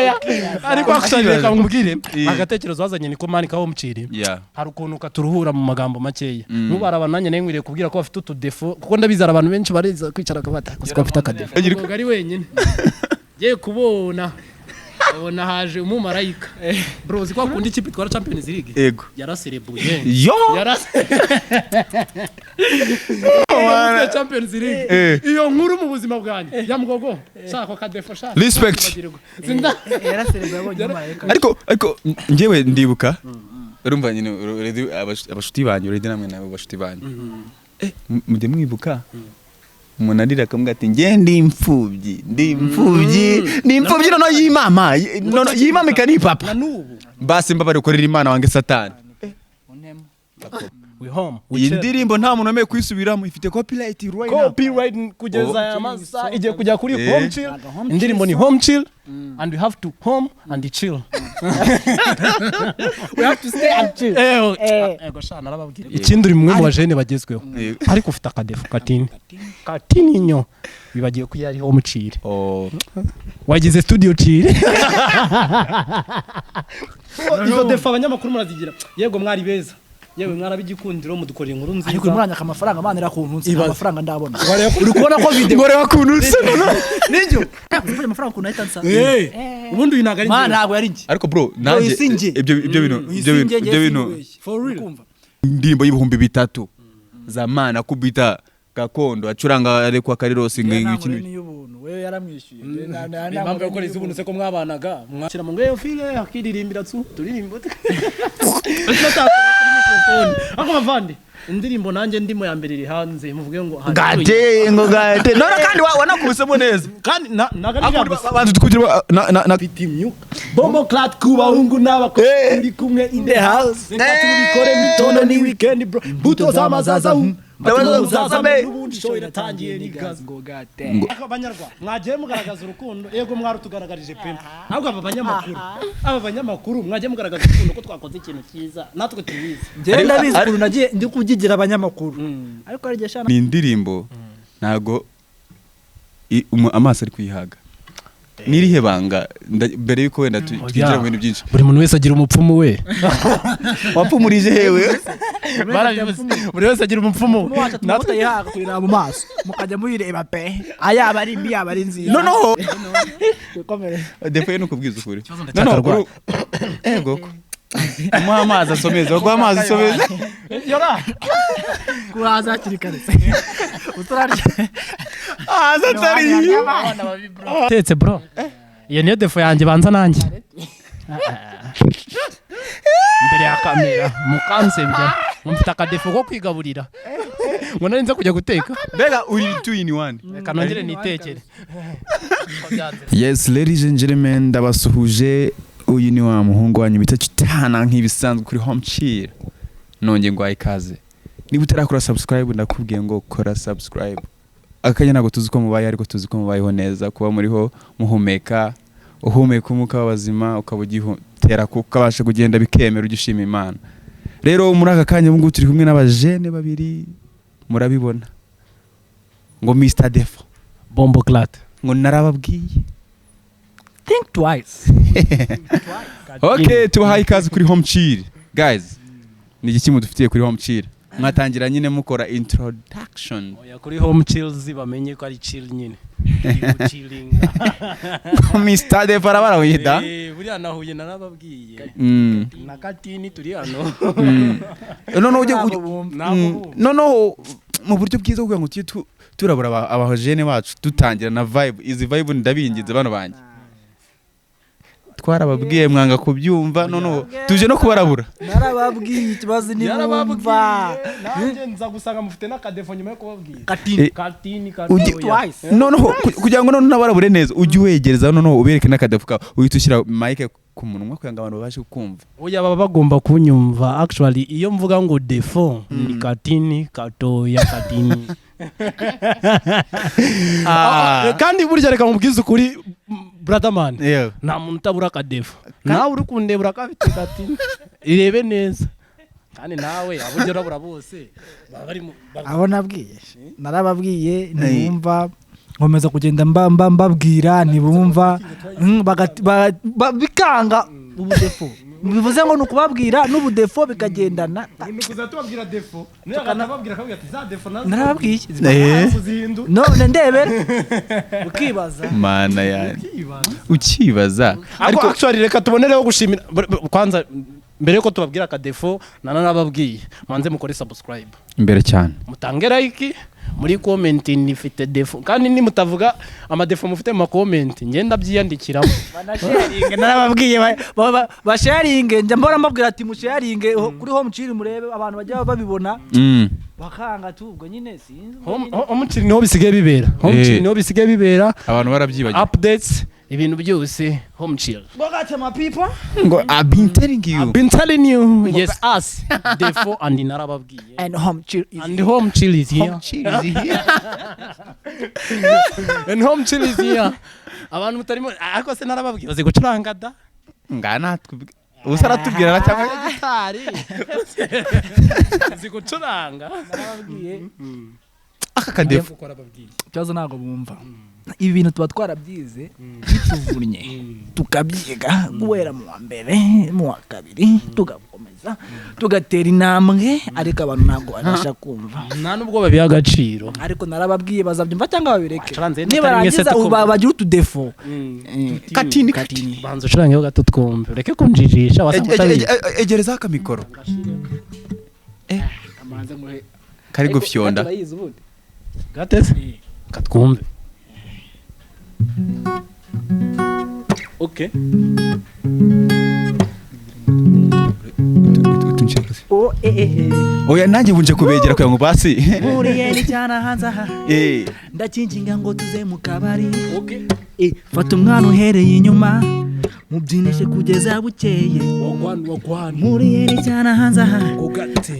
ya ariko akusanyireka ngubwire agatekerezo wazanye niko manika wo muciri hari ukuntu katuruhura mu magambo makeya nubara abananye nengwiriye kubwira ko bafite utudefo kuko ndabizara abantu benshi bariza kwicara kabata ko bafite akadefo ari wenyine ye kubona abona haje umumarayika bro zikwa kundi ikipe twara Champions League yaraserebuye Champions League iyo nkuru mu buzima bwanjye yamugogo shaka kadefo shaka respect yaraserebuye abonye umumarayika ariko ngewe ndibuka urumva nyine abashuti banyu urede namwe nawe bashuti banyu mujye mwibuka umuntu arira akamubwira ati nge ndi imfubyi noneho yimama ikani papa basi mbabare ukorera imana wange satani iyi ndirimbo nta muntu wemeye kuyisubiramo ifite copyright kugeza aya masa igiye kujya kuri home chill indirimbo ni home chill and we have to home and chill we have to stay and chill ego shana narababwira ikindi uri mwe mu bajene bagezweho ariko ufite akadefu katini nyo bibagiye ko yari home chill wagize studio chill izo defa abanyamakuru murazigira yego mwari beza yewe mwarabigikundiro mudukorera inkuru nziza ariko muranya amafaranga manira ku ntunsi amafaranga ndabona uri kubona ko video ngore wakunutse ninjo ufite amafaranga ku night answer ubundi uyinaga ari mana ntago yari nje ariko bro nanjye ibyo bintu for real ndimbo y'ibihumbi 3 za mana kubita gakondo acuranga ari kwa Karirosi ng'ikinu wewe yaramwishyuye impamvu yo koreza ubuntu se ko mwabanaga mwakira mu ngwe file akiririmbira tsu turirimbo ako bavandi indirimbo nanjye ndimo ya mbere iri hanze muvuge ngo gate none kandi wanakubisemo neza kandi naga abantu tukugira na pitimyu bombo clat kuba hungu n'abakuri kumwe in the house tubikore mitono ni weekend bro buto zamazaza ndabazazabe show iratangiye ni gas ngo gate akabanyarwa mwagiye mugaragaza urukundo yego mwarutugaragarije pe ahubwo aba banyamakuru mwagiye mugaragaza urukundo ko twakoze ikintu cyiza natwe tubizi je ndabizi kuru nagiye ndi kugigira abanyamakuru ariko ari geshana ni indirimbo nago amaso ari kwihaga nirihe banga mbere yuko wenda twinjira mu bintu byinshi buri muntu wese agira umupfumu we wapfumurije hewe buri wese agira umupfumu natwe yihaga kwira mu maso mukajya muyireba pe ayaba ari mbi yaba ari nziza no defe no kubwiza ukuri no ego amazi asomeza ngo amazi asomeza yora kuraza kirikare uturarya azatari tetse bro iyo niyo defo yanjye banza nanjye imbere ya kamera mukansebya mufite akadefo ko kwigaburira ngo narinze kujya guteka mbega uri 2 in 1 reka nongere nitekere yes ladies and gentlemen ndabasuhuje uyu ni wa muhungu wanyu bita Kitana nk'ibisanzwe kuri home chill nonge ngo ayikaze niba utarakora subscribe ndakubwiye ngo kora subscribe akanya nago tuzi ko mubaye ariko tuzi ko mubayeho neza kuba muriho muhumeka umuka w'abazima ukabugitera kukabasha kugenda bikemera ugishima Imana rero muri aka kanya mungu turi kumwe n'abajene babiri murabibona ngo Mr Defo Bombo Clat ngo narababwiye think twice okay tubahaye ikaze kuri home chill guys ni iki mudufitiye kuri home chill mwatangira nyine mukora introduction oya kuri home chill zibamenye ko ari chill nyine chilling Mr Defo barabarawyeda buri anahuye narababwiye na katini turi hano no mu buryo bwiza kugira ngo turabura abajene bacu dutangira na vibe izi vibe ndabinginze bano banjye twarababwiye mwanga kubyumva none tuje no kubarabura narababwiye ikibazo ni bumva nanjye nza gusanga mufite n'akadefo nyuma yo kubabwiye katini none kugira ngo none nabarabure neza ujye wegereza none ubereke n'akadefo ka uhita ushyira mic ku munwa kugira ngo abantu babashe kumva oya baba bagomba kunyumva actually iyo mvuga ngo defo ni katini katoya katini kandi burya reka mubwize ukuri brother man nta muntu utabura akadefo nawe uri kundebura kafite katini irebe neza kandi nawe aburyo urabura bose abo nabwiye narababwiye numva nkomeza kugenda mbabwira ntibumva bikanga ubudefo bivuze ngo nukubabwira n'ubudefo bikagendana nukuza tubabwira defo nakanababwira kabwira ati za defo nazo narababwiye none ndebere ukibaza mana yani ukibaza ariko actually reka tubonereho gushimira kwanza mbere yuko tubabwira ka defo nanababwiye manze mukore subscribe imbere cyane mutange like muri comment nifite defo kandi ni mutavuga ama defo mufite mu comment ngenda byiyandikiramo banasharinge narababwiye ba sharinge njya mbora mbabwira ati mu sharinge kuri home chiri murebe abantu bajya babibona bakanga tu ubwo nyine sinzi home chiri niho bisigaye bibera home chiri niho bisigaye bibera abantu barabyibagiye updates ibintu byose home chill bogate my people ngo I've been telling you yes us defo and narababwiye and home chill is here and home chill is here abantu mutarimo ariko se narababwiye baze gucuranga da ngana usara tubwira cyangwa gitari baze gucuranga narababwiye aka kadefo cyazo nago bumva ibi bintu tuba twarabyize bituvunye tukabyiga guhera mu wa mbere mu wa kabiri tugakomeza tugatera intambwe ariko abantu ntabwo babasha kumva nta nubwo babiha agaciro ariko narababwiye bazabyumva cyangwa babireke nibarangiza bagira utudefo katini banza ucurangeho gato twumve ureke kunjijisha egereza akamikoro kari gufyonda gateze katwumve okay oya nanjye bunje kubegera kwa ngo basi buriye ni cyana hanza ndakinginga ngo tuze mu kabari okay fata umwana uhereye inyuma mubyinishe kugeza bukeye wagwan muriye ni cyana hanza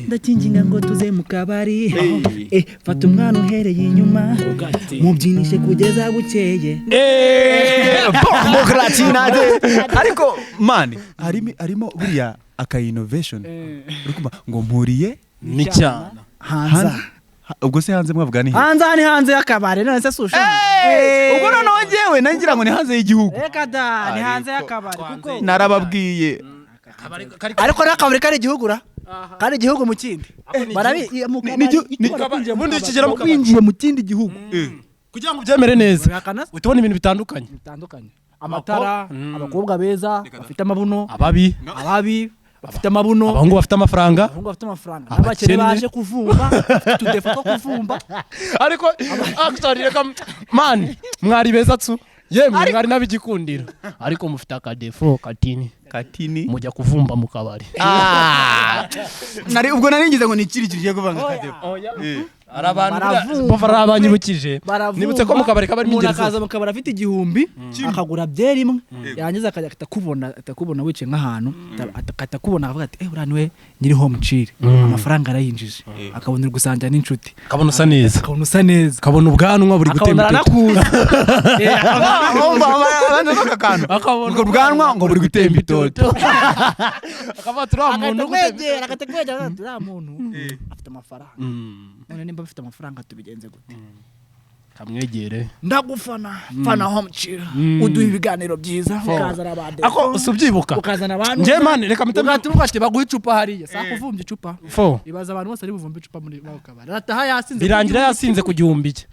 ndakinginga ngo tuze mu kabari fata umwana uhereye inyuma mubyinishe kugeza bukeye ariko man harimo buriya aka innovation urumva ngo mpuriye ni cyana hanza ubwo se hanze mwavuga ni hanze y'akabari none se susha ubwo noneho ngewe nangira ngo ni hanze y'igihugu reka da ni hanze y'akabari kuko narababwiye ariko n'akabari kari igihugu kari igihugu mu kindi ubundi ukigera mu kabari winjiye mu kindi gihugu kugira ngo ubyemere neza utubona ibintu bitandukanye amatara abakobwa beza bafite amabuno ababi bafite amabuno abahungu bafite amafaranga abakene baje kuvumba tudefo ko kuvumba ariko actually reka man mwari beza tsu yemwe mwari nabigikundira ariko mufite akadefo katini mujya kuvumba mu kabari nari ubwo naringize ngo nikirikirije kuvanga akadefo barabanyibukije nibutse ko mu kabari kabari ingeri akaza mu kabari afite igihumbi akagura byeri imwe yangiza akajya atakubona wicaye nk'ahantu atakubona akavuga ati uriya niwe nyiri home chill amafaranga arayinjije akabona uri gusangira n'inshuti akabona usa neza akabona ubwanwa buri gutemba ubwo bwanwa ngo buri gutemba itoto akaba turiya muntu uriya muntu afite amafaranga none nimba bafite amafaranga tubigenze gute kamwegere ndagufana fana home chill uduha ibiganiro byiza ukazana abade ako usubyibuka ukazana abantu nje man reka mutembe ugati baguha icupa hariya sakuvumbye icupa ibaza abantu bose ari buvumbe icupa muri bakabara rataha yasinze birangira yasinze ku gihumbi cye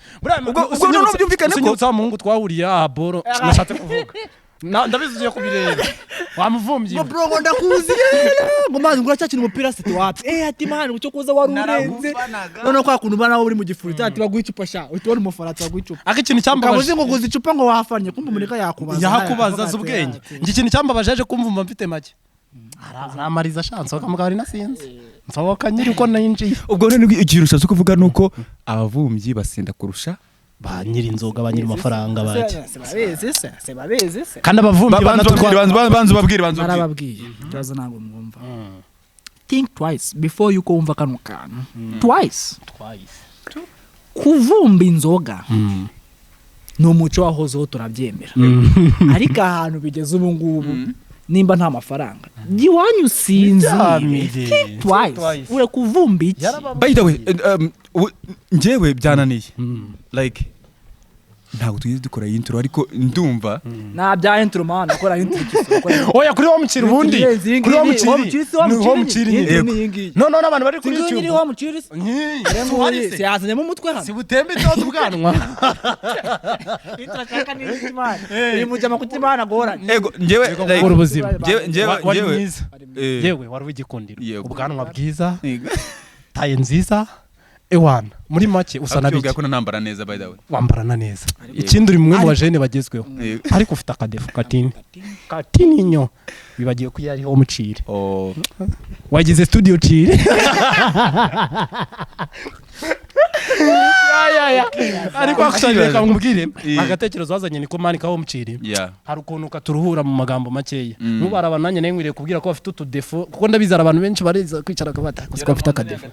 ubwo no byumvikane ko usa muhungu twahuriye boro nashatse kuvuga ndabizuye kubireba wamuvumbye bro ngo ndakuziye ngo mazi ngura cyakina umupira siti wapi ati man ucyo kuza warurenze none kwa kuntu bana uri mu gifuri ati baguha icupa sha utubona umufaratsa baguha icupa akikintu cyambabaje kabuze ngo guza icupa ngo wafanye kumva umuneka yakubaza zubwenge ikintu cyambabaje aje kumva mfite make aramariza chance akamugari nasinze nsohoka nyiri uko ninjiye ubwo none igirusha cyo kuvuga nuko abavumbyi basinda kurusha ba nyiri inzoga ba nyiri amafaranga baje sebabeze kandi abavumbi banzu babwire barababwiye cyazo ntabwo mwumva think twice before you kumva kanu kantu twice kuvumba inzoga no muco wahozeho turabyemera ariko ahantu bigeze ubu ngubu nimba nta mafaranga giwanyu sinzi twice ure kuvumba iki by the way njyewe byananiye like ntabwo tugeze dukora intro ariko ndumva na bya intro man akora intro oya kuri wo mukiri ubundi kuri wo mukiri no n'abantu bari kuri YouTube ni wo mukiri si yazanye mu mutwe hano si butembe cyo ubwanwa itrashaka ni imana iri mujama kutimana gora ego njewe yewe wari w'igikundiro ubwanwa bwiza taye nziza ewana muri make usa nabiki ko nambara neza by the way wambarana neza ikindi uri mwe mu bajene bagezweho ariko ufite akadefu katini nyo bibagiye ko yari ho mucire wagize studio cire ya ariko akushanire kamubwire agatekerezo wazanye niko manika ho mucire hari ukuntu katuruhura mu magambo makeya nubaraba nanye nenkwiriye kubwira ko bafite utudefo kuko ndabizara abantu benshi bariza kwicara kabata ko bafite akadefu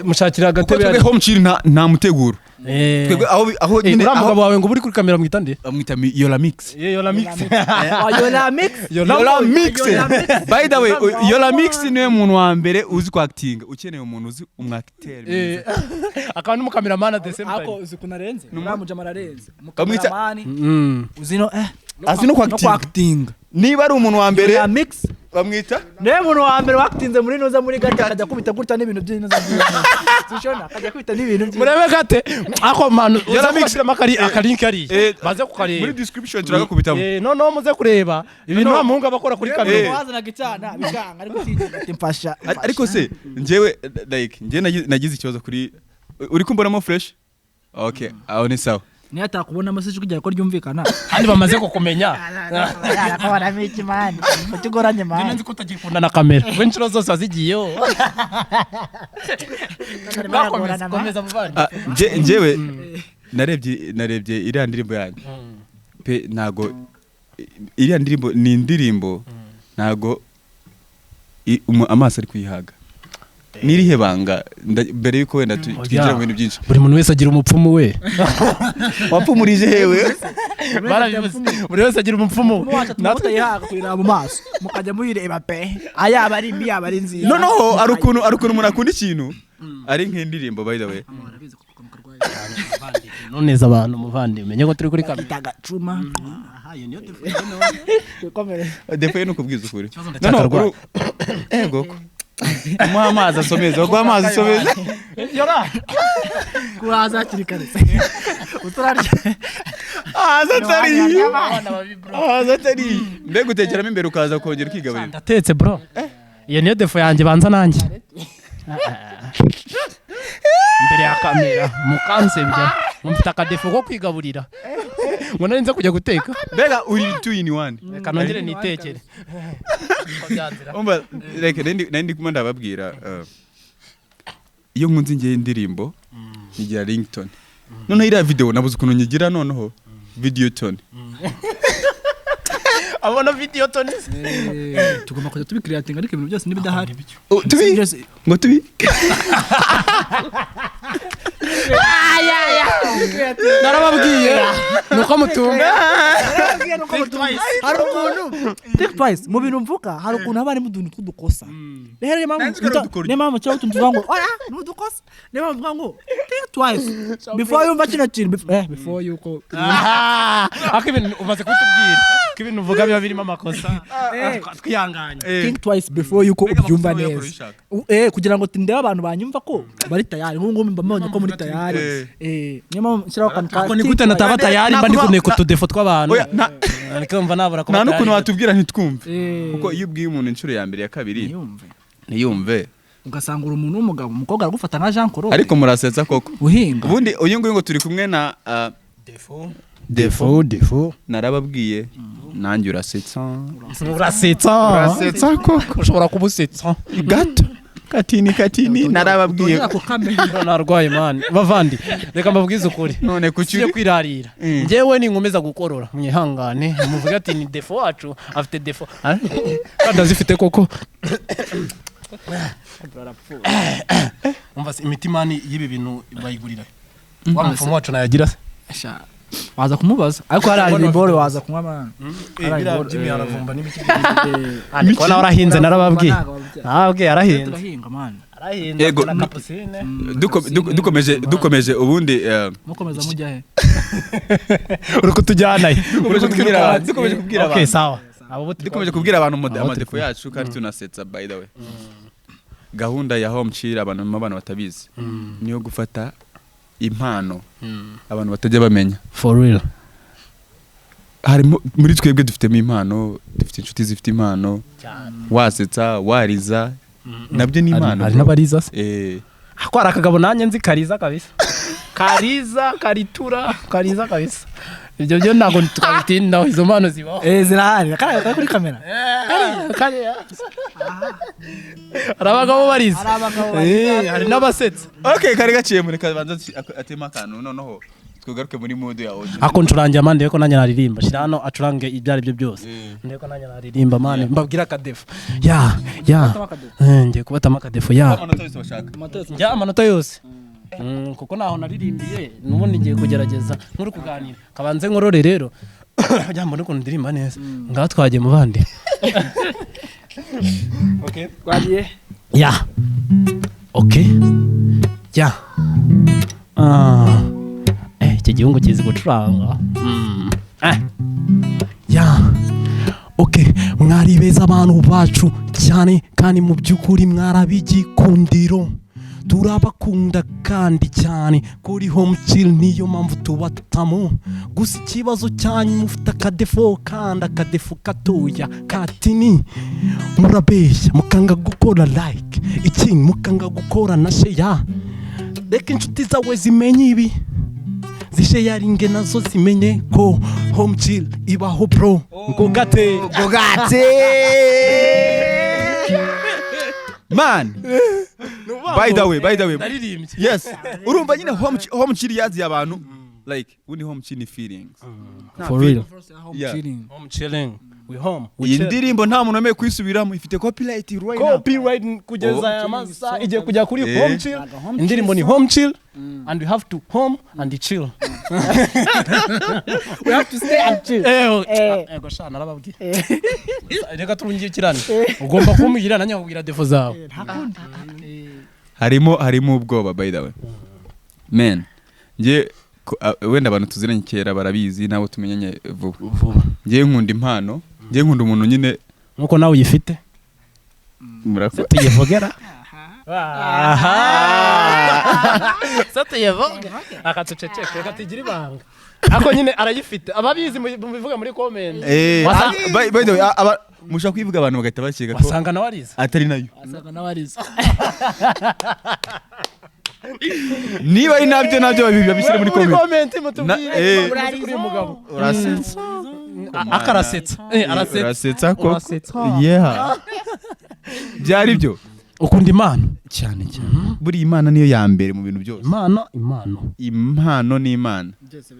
mushakira agatebe ho mucire nta muteguro twebwe aho nyine mugabo wawe ngo buri kuri kamera mwitande amwita Yola Mix by the way Yola Mix niwe muntu wa mbere uzi ko acting ukeneye umuntu uzi umwacteur akaba ni mukameraman at the same time ako uzi kunarenze nuramuja mararenze mukameraman uzino azino ko acting niba ari umuntu wa mbere Yola Mix bamwita ne muntu wa mbere wakitinze muri noza muri gata akajya kubita gutya n'ibintu by'inoza zishona akajya kubita n'ibintu murebe gate ako manu Yola Mix akalinki ari baze kukareba muri description turagakubitamo no muze kureba ibintu bamuhunga abakora kuri kamera wazana gicana bikanga ari gutinya mfasha ariko se njyewe like njye nagize ikibazo kuri uri kumbonamo fresh okay aho ni sawa ni atakubona amasije kugira ko ryumvikana kandi bamaze kukumenya akabara miki man utugoranye man nzi ko utagikunda na kamera wenchiro zose azigiyeho komeza muvandi njyewe narebye iriya ndirimbo yanyu pe nago iriya ndirimbo ni indirimbo nago amaso ari kuyihaga nirihe banga mbere yuko wenda twigira mu bintu byinshi buri muntu wese agira umupfumu we wapfumurije hewe buri wese agira umupfumu natwe yihaga kwira mu maso mukajya muyireba pe ayaba ari mbi yaba ari nziza no arukuntu umuntu akunda ikintu ari nk'indirimbo by the way noneza abantu muvandi menye ko turi kuri kamera gacuma iyo niyo defo no kubwiza ukuri no ego Mwa amazi asomeza ogwa amazi asomeza yora kuraza kirikare uturarya azatari mbega utekeramo imbere ukaza kongera ukigaburira ndatetse bro iyo niyo defo yanjye banza nanjye imbere ya kamera mukansebya mufite akadefo ko kwigaburira ngo narinze kujya guteka mbega uri 2 in 1 reka nongere nitekere umba reka nandi kuma ndababwira iyo nkunze ngiye indirimbo nigira ringtone none iriya video nabuze ukuntu nyigira noneho video tone abona video tone tugomba kujya tubikreating ariko ibintu byose nibidahari ngo tubi narababwiye nuko mutumba hari ukuntu think twice mu bintu mvuka hari ukuntu haba harimo uduntu tw'udukosa rero nemama cyo tuvuga ngo oya n'udukosa nemama mvuga ngo think twice before you mvakina kintu before you ko akibintu umaze kutubwira kibintu uvuga biba birimo amakosa twihanganye think twice before you ko ubyumva neza kugira ngo tinde abantu banyumva ko bari tayari nk'ubu mba mbonye ko muri tayari nyuma nshyiraho kantu ako ni gute nataba tayari mba ndikuneye ku tudefo tw'abantu ariko mva nabura ko nta n'ukuntu watubwira ntitwumve kuko iyo ubwiye umuntu inshuro ya mbere ya kabiri ntiyumve ugasanga uri umuntu w'umugabo umukobwa aragufata nka Jean Claude ariko murasetsa koko uhinga ubundi uyu nguyu ngo turi kumwe na defo narababwiye nanjye urasetsa koko ushobora kubusetsa gato katini narababwiye narwaye man bavandi reka mbabwize ukuri none kuki kwirarira ngewe ninkomeza gukorora mwihangane muvuga ati ni defo wacu afite defo kandi azifite koko umva imitimani y'ibi bintu bayigurira wa mfumo wacu nayagira waza kumubaza ariko hari ibibore waza kunywa man ibira by'imiharavumba n'ibiki ariko nawe arahinze narababwiye arahinze arahinda na kapusine dukomeje ubundi mukomeza mujya he uri kutujyana dukomeje kubwira okay sawa dukomeje kubwira abantu amadefo yacu kandi tunasetsa by the way gahunda ya home chill abantu batabizi niyo gufata impano abantu batajya bamenya for real harimo muri twebwe dufitemo impano dufite inshuti zifite impano wasetsa wariza nabyo ni impano hari n'abariza se ko arakagabo nanjye nzi kariza kabisa kariza karitura kariza kabisa ibyo byo ntago twabitindaho izo mpano zibaho zirahari kari kuri kamera arabagabo bariza hari n'abasetsa okay kari gaciye muri kabanza atema akantu noneho tugaruke muri mood ya audio ako ncurangira mande ko nanjye naririmba shira hano acurange ibyari byo byose ndeko nanjye naririmba mane mbabwira akadefu ngiye kubatama akadefu amanota yose kuko naho naririmbiye nubundi ngiye kugerageza nkuri kuganira kabanze nkorore rero jambo nuko ndirimba neza ngaho twagiye mu bandi okay twagiye okay iki gihungu kizi gucuranga okay mwari beza abantu bacu cyane kandi mu by'ukuri mwarabigikundiro turabakunda kandi cyane kuri home chill niyo mpamvu tubatamo gusa ikibazo cyanyu mufite akadefo kandi akadefo katoya katini murabeshya mukanga gukora like ikindi mukanga gukora na share reka inshuti zawe zimenye ibi zisharinge nazo zimenye ko home chill ibaho bro ngogate man by the way yes urumva nyine home chill yazi abantu like uni home chill feelings for real home chilling we home indirimbo nta muntu ameye kwisubiramo ifite copyright right now kugeza ya masa ije kujya kuri home chill indirimbo ni home chill and we have to home and chill we have to stay and chill ego shana arababwiye reka turungikirane ugomba kumubwira nanya kubwira defo zawe harimo ubwoba by the way man nje wenda abantu tuziranye kera barabizi nabo tumenyanye vuba nje nkunda impano nje nkunda umuntu nyine nuko nawe uyifite tuyivogera satuyevogera akatuceceke akatigira ibanga ako nyine arayifite ababizi mubivuga muri comment by the way mushaka kwivuga abantu bagahita bakeka ko wasanga na wariza atari nayo wasanga na wariza niba ari nabyo babishyire muri comment mutubwire kuri umugabo urasetsa arasetsa ko byari byo ukunda impano cyane buri imana niyo ya mbere mu bintu byose impano ni imana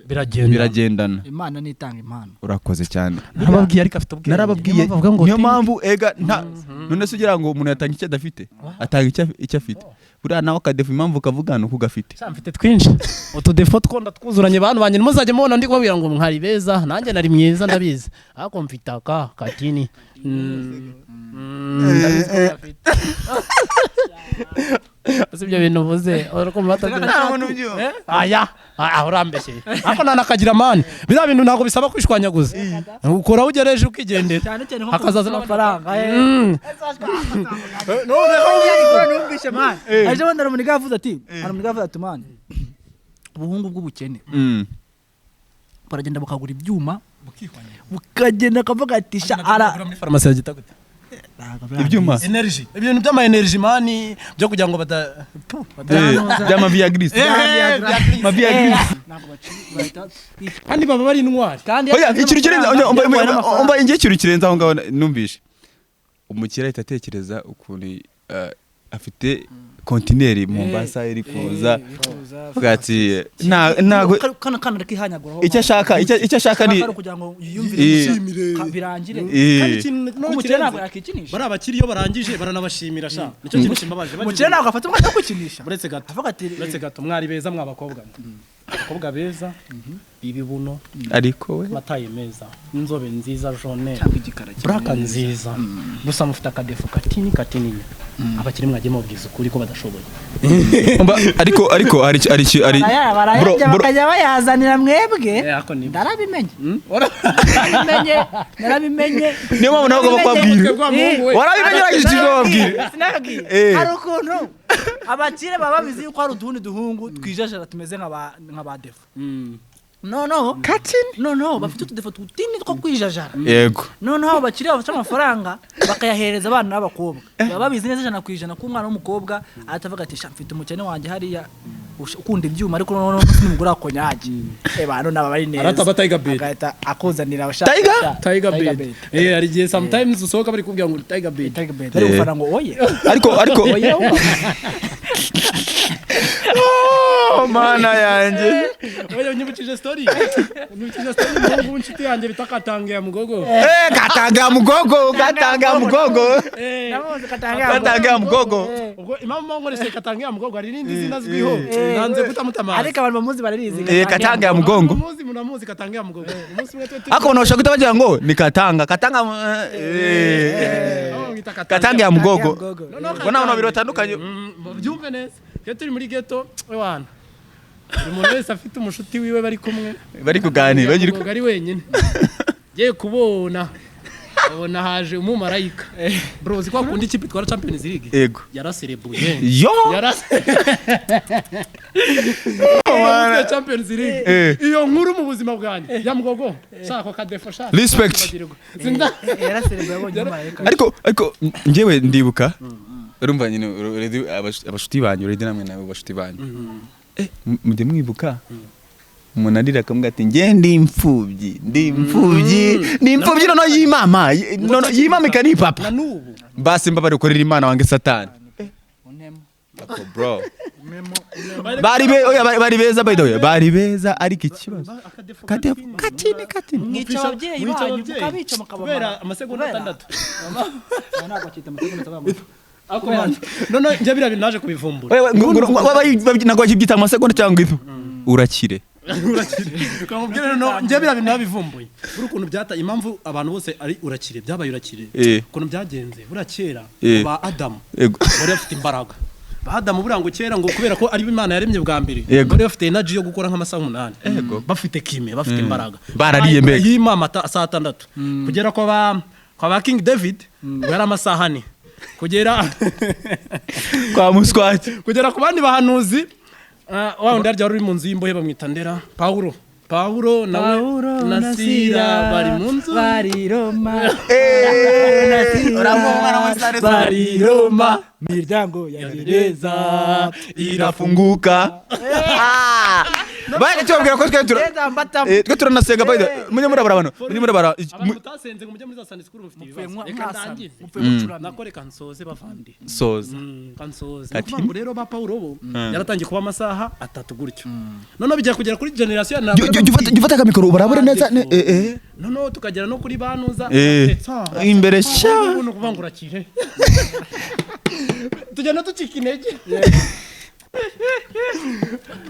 biragendana imana nitanga impano urakoze cyane narababwiye ariko afite ubwenge narababwiye niyo mpamvu ega none se ugira ngo umuntu yatanga icyo adafite atanga icyo afite buriya nawe akadefu impamvu ukavugana uko ugafite mfite twinshi utudefo twonda twuzuranye bantu banjye muzajye mubona ndi kubabwira ngo mwari beza nanjye nari mwiza ndabizi ariko mfite katini ibyo bintu uvuze urakumva aya urambeshye ariko nanakagira mani biriya bintu ntabwo bisaba kwishwanyaguza ukora ugereje ukigendera hakazaza n'amafaranga numvishe mani aje wenda aramuniga avuze ati mani ubuhungu bw'ubukene baragenda bakagura ibyuma bukagenda akavuga ati ara muri farumasi ya Gitagute ibyuma energy ibintu by'ama energy mani byo kugira ngo by'ama Viagris kandi baba bari intwari kandi ikintu kirenza umba ingiye ikintu kirenza aho ngaho numvishe umukira ahita atekereza ukuntu afite kontineri mu Mombasa iri kuza bwati nago kana kihanyagura icyo ashaka ni kugira ngo yiyumvire birangire kandi ikintu umukire ntabwo yakikinisha bari abakiriyo barangije baranabashimira sha nicyo kintu kimbabaje umukire ntabwo afata umwanya wo kukinisha uretse gato mwari beza mwabakobwa abakobwa beza ibibuno ariko we mataye meza inzobe nziza jaune cyangwa igikara braka nziza gusa mufite akadefu katini abakiri mwagiye mubwiza ukuri ko badashoboye ariko ari bro bakajya bayazanira mwebwe ndarabimenye niyo mpamvu nawe ugomba kubabwira warabimenye urangije icyo babwira hari ukuntu abakire baba babizi yuko hari utundi duhungu twijajara tumeze nk'aba defu noneho bafite utudefo tutini two kwijajara yego noneho abakiriya bafite amafaranga bakayahereza abana n'abakobwa baba babizi neza ijana ku ijana ko umwana w'umukobwa atavuga ati mfite umukene wanjye hariya ukunda ibyuma ariko noneho n'umugore akonyage bantu naba bari neza arataba Tiger Bet agahita akuzanira abashaka Tiger Bet hari igihe sometimes usohoka bari kubwira ngo Tiger Bet bari gufana ngo oye ariko mana yanjye oya unyibukije story mungu inshuti yanjye bitakatangiye mugogo katangiye mugogo ubwo impamvu mwangoreshe katangiye mugogo ari nindi zina zwiho nanze gutamutama ariko abantu bamuzi bararizi katangiye mugongo munamuzi katangiye mugogo umunsi mwe twe ako unashaka kutabagira ngo ni katanga katangiye mugogo bona bino birotandukanye byumve neza iyo turi muri ghetto wana buri muntu wese afite umushuti wiwe bari kumwe bari kuganira ari wenyine ngiye kubona haje umumarayika bro uzi ko akunda ikipe twara Champions League yego yaraserebuye yo Champions League iyo nkuru mu buzima bwanjye ya mugogo shaka kadefo shaka respect yaraserebuye abonye umumarayika ariko njyewe ndibuka urumva nyine abashuti banyu uredi namwe nawe bashuti banyu mujye mwibuka umuntu arira akamuga ati nge ndi imfubyi noneho yimama ikani papa basi mbabare ukorera imana wange satani bro bari beza by the way bari beza ariko ikibazo katini mwica ababyeyi banyu mukabica kubera amasegonda 6 ntabwo cyita amasegonda 7 akomanda none nje bira binaje kubivumbura nagwa kibyita amasegonda cyangwa ifu urakire kamubwire no nje bira binabivumbuye buri ukuntu byata impamvu abantu bose ari urakire byabaye urakire ukuntu byagenze burakera ba Adam bari bafite imbaraga ba Adam burango kera ngo kubera ko ari Imana yaremye bwa mbere bari bafite energy yo gukora nk'amasaha 8 bafite kime bafite imbaraga barariye mbere yimama saa 6 kugera kwa ba King David yari amasaha 4 kugera kwa muswati kugera ku bandi bahanuzi wa undi arya uri mu nzu y'imbohe bamwita Ndera Paulo na Sira bari mu nzu bari Roma bari Roma miryango ya gereza irafunguka baje cyobwira ko twe turanasenga by the munye murabara mutasenze ngo mujye muri za Sunday school mufite ibibazo reka ndangize nakore kansoze bavandi soza kansoze kuko rero ba Paulo bo yaratangiye kuba amasaha 3 gutyo none bijya kugera kuri generation na jufata kamikoro ubarabure neza none tukagera no kuri banuza imbere sha umuntu kuvangura kire tujyana tucika intege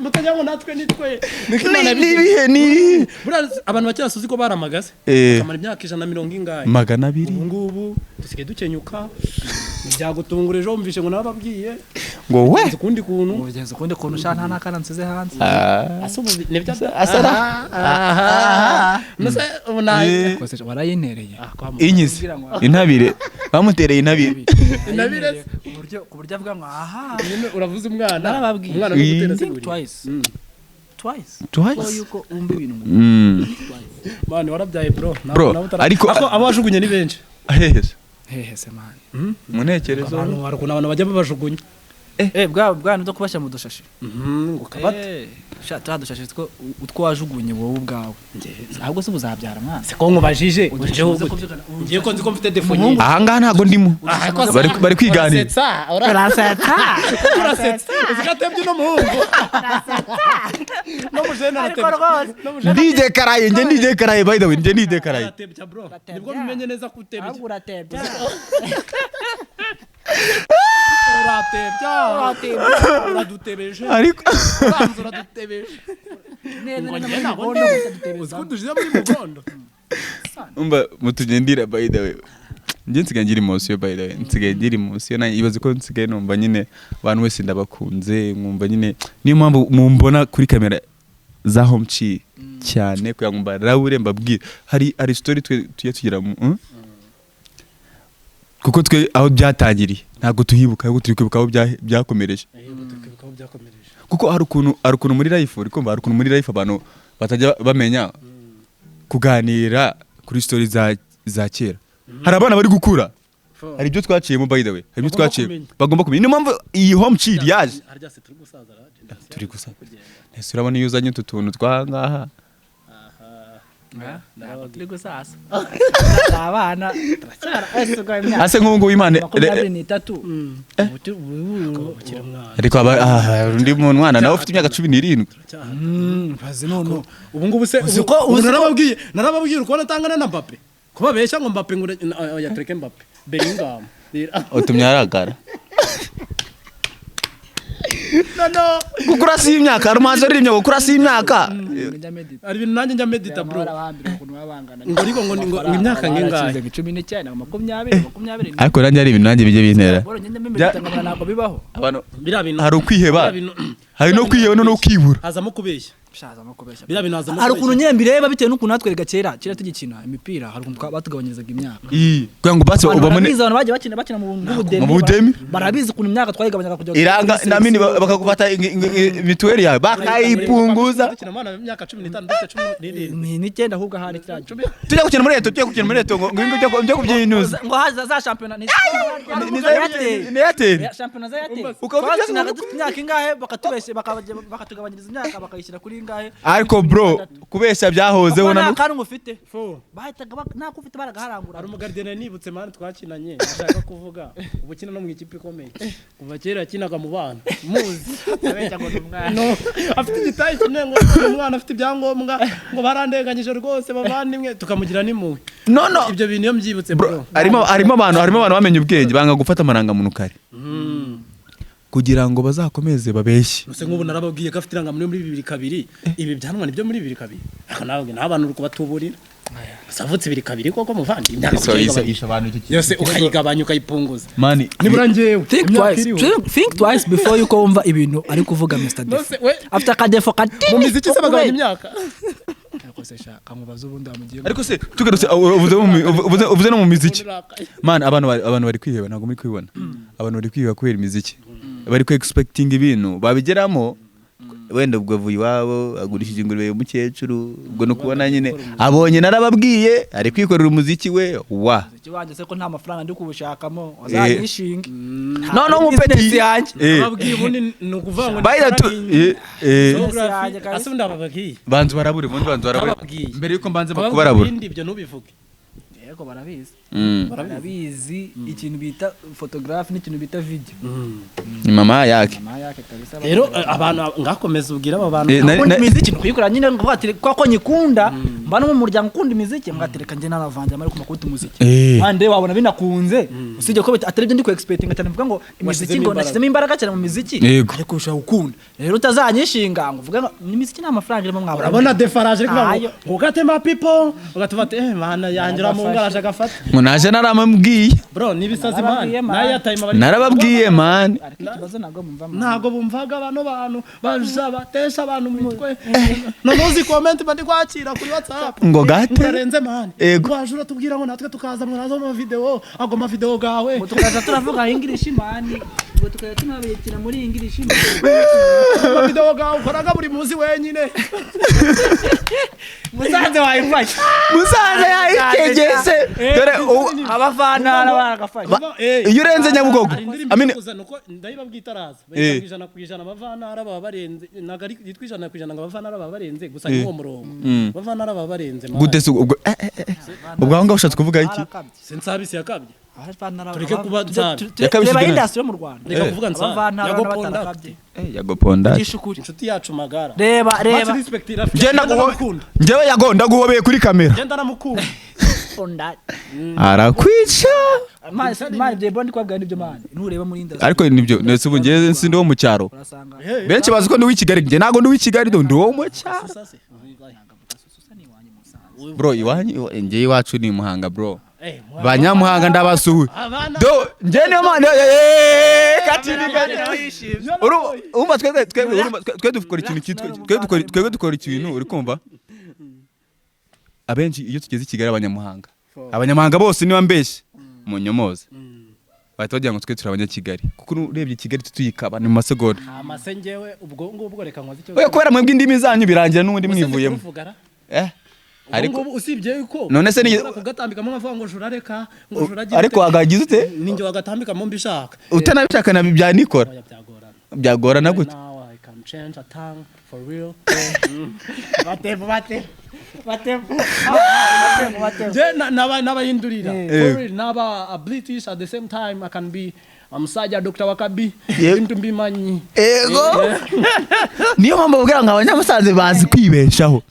mutajya ngo natwe nitwe ni abantu bacyasuzi ko baramagaze kamara imyaka 140 ingahe 200 ngubu dusigaye dukenyuka byagutungura ejo mvishe ngo nababwiye ngo we ukundi kuntu ugenze ukundi kuntu shana ntakana nsize hanze asubu nebya asara nose unaye kose warayinereye inyize intabire bamutereye intabire ku buryo avuga ngo aha uravuze umwana narababwiye umwana no gutera siguri twice yuko umbe ibintu mani warabyaye bro ariko abajugunye ni benshi hehese mani munekerezo abantu bajya babajugunya bwa ndo kubashya mu dushashi ngo kabate shata dushashi utwo wajugunye wowe ubwawe ahubwo se buzabyara mwana se ko nkubajije ngiye ko nzi ko mfite defo nyinshi aha ngaha ntago ndimo bari kwiganira urasetsa uzigatebye no muhungu no mujena natebye ndije karaye by the way ndije karaye nibwo bimenye neza ko utebye uratebye uradutebeje ariko uradutebeje uskudushize muri mugondo umva mutugendira by the way njye nsigaye ngira emotion by the way nsigaye ngira emotion ibaze ko nsigaye numva nyine abantu wese ndabakunze mwumva nyine niyo mpamvu mumbona kuri kamera za Homchi cyane kuya ngumba Raure mbabwira hari story tujye tugira kuko twe aho byatangiriye ntabwo tuhibuka ahubwo turi kwibuka aho byakomereje kuko hari ukuntu muri life uri kumva hari ukuntu muri life abantu batajya bamenya kuganira kuri story za kera hari abana bari gukura hari ibyo twaciyemo by the way hari ibyo twaciye bagomba kumenya niyo mpamvu iyi Homchi yaje turi gusaza ese urabona iyo uzanye utuntu twangaha turi gusasa abana ase nk'ubungu Imana ariko undi mwana nawe ufite imyaka 17 bazi none ubungubu se narababwiye uko natangana na Mbappe kuba besha ngo Mbappe ngo yatreke Mbappe Bellingham utumye aragara no gukura si imyaka rumaze rimye gukura si imyaka ari bintu nanjye njya medita bro ngo ariko ngo imyaka ngengaye 19 20 ariko nanjye ari ibintu nanjye bijye bintera ntabwo bibaho abantu hari ukwiheba hari no kwiheba no kwibura hazamo kubeshya hari ukuntu nyembireba bitewe n'ukuntu natwereka kera tugikina imipira hari ukuntu batugabanyirizaga imyaka kugira ngo base ubamone bagiye bakina mu budemi barabizi ukuntu imyaka twayigabanyaga kugira iranga namini bakagufata mituweli yawe bakayipunguza imyaka 15 ni cyenda ahubwo hari cyane tujya gukina muri Eto ngo njye kubyinuza ngo haza za champion ni champion za yate ukabona imyaka ingahe bakatubeshe bakatugabanyiriza imyaka bakayishyira kuri ingahe ariko bro kubesha byahozeho na kandi ngufite bahitaga nako ufite baragaharangura ari umugardene nibutse mani twakinanye ashaka kuvuga ubukina no mu ikipe ikomeye kuva kera yakinaga mu bana muzi abenja ngo umwana afite igitayi kimwe ngo umwana afite ibyangombwa ngo barandeganyije rwose bavandimwe tukamugira nimwe no ibyo bintu iyo mbyibutse bro harimo abantu bamenye ubwenge banga gufata amaranga muntu kare kugira ngo bazakomeze babeshye use nk'ubu narababwiye ko afite irangamuntu muri 2022 ibi byanwa nibyo muri 2022 aka nabwe n'abantu uri kubatuburira basavutse 2022 koko muvandi imyaka yose ukayigabanya ukayipunguza mani nibura ngewe think twice before you kumva ibintu ari kuvuga Mr. Def after kadefo mu miziki se bagabanya imyaka yakosesha kamubaza ubundi amugiye ariko se tugarutse uvuze no mu miziki man abantu bari kwiheba ntago muri kwibona abantu bari kwiheba kubera imiziki bari ko expecting ibintu babigeramo wenda ubwo vuye iwabo agurishije ingurube y'umukecuru ubwo no kubona nyine abonye narababwiye ari kwikorera umuziki we wa kiwanje se ko nta mafaranga ndi kubushakamo azanyishinga no mupeti yanjye ababwiye ubundi no kuvanga ase ndababwiye banzu barabure mbere yuko mbanze bakubarabura ibindi byo nubivuge yego barabizi ikintu bita photographe n'ikintu bita video ni mama yake kabisa rero abantu ngakomeza ubwira aba bantu imiziki kuyikora nyine ngo batire kwako nyikunda mba no mu muryango ukunda imiziki mwatereka nje n'abavanje amari kumakuta umuziki ande wabona binakunze usije ko atari byo ndi ku expecting cyane mvuga ngo imiziki ngo nashyizemo imbaraga cyane mu miziki ariko ushaka ukunda rero utazanyishinga ngo uvuga ngo imiziki nta mafaranga irimo mwabona urabona defarage ariko ngo gatema people ugatufate mana yanjira mu ngaraje agafata naje naramubwiye bro nibisazi man naye atayima narababwiye man ntago bumvaga abantu baje batesha abantu mu mitwe no muzi comment bandi kwakira kuri WhatsApp ngo gate urenze man twajura tubwira ngo natwe tukaza mwazo mu video agoma video gawe tukaza turavuga English man ngo tukaza tunabekira muri English man video gawe ukoraga buri muzi wenyine musanze wayifashe musanze yayikegese dore abafana baragafashe iyo urenze Nyabugogo amine ndayibabwitaraza bayijana kwijana abavana araba barenze nagari yitwijana kwijana ngo abavana araba barenze gusa ni wo murongo abavana araba barenze gute ubwo aho ngaho ushatse kuvuga iki sensabisi yakabye tureke kuba reba industry mu Rwanda reka kuvuga nsa yagoponda inshuti yacu magara reba njyewe yagonda guhobeye kuri kamera genda namukunda arakwica mani Jebo ndi kwabwira nibyo mani nureba muri industry ariko nibyo ndetse ubu ngiye sindi wo mu cyaro benshi bazi ko ndi w'ikigali ngiye ntago ndi w'ikigali ndi wo mu cyaro bro iwanyu ngiye iwacu ni Muhanga bro Banyamuhanga ndabasuhu do ngiye niyo mani umva twe dukora ikintu twe dukora ikintu uri kumva abenshi iyo tugeze i Kigali abanyamahanga bose niba mbeshye mu nyomoze bahita bagira ngo twe turi abanyakigali kuko urebye Kigali tutuyikaba ni mu masegonda amasengewe ubwo ngubwo reka nkoze icyo kubera mwebwe indimi zanyu birangira n'undi mwivuyemo ariko usibye yuko none se kugatambikamo nkavuga ngo jurareka ngo juragira ariko agagize ute ninjye wagatambikamo mbishaka utanabishaka na byanikora byagorana gute I can change a tongue for real n'abayindurira n'aba British at the same time I can be Amusaja Dr. Wakabi ibintu mbimanyi ego niyo mpamvu ubwira ngo abanyamusanze bazi kwibeshaho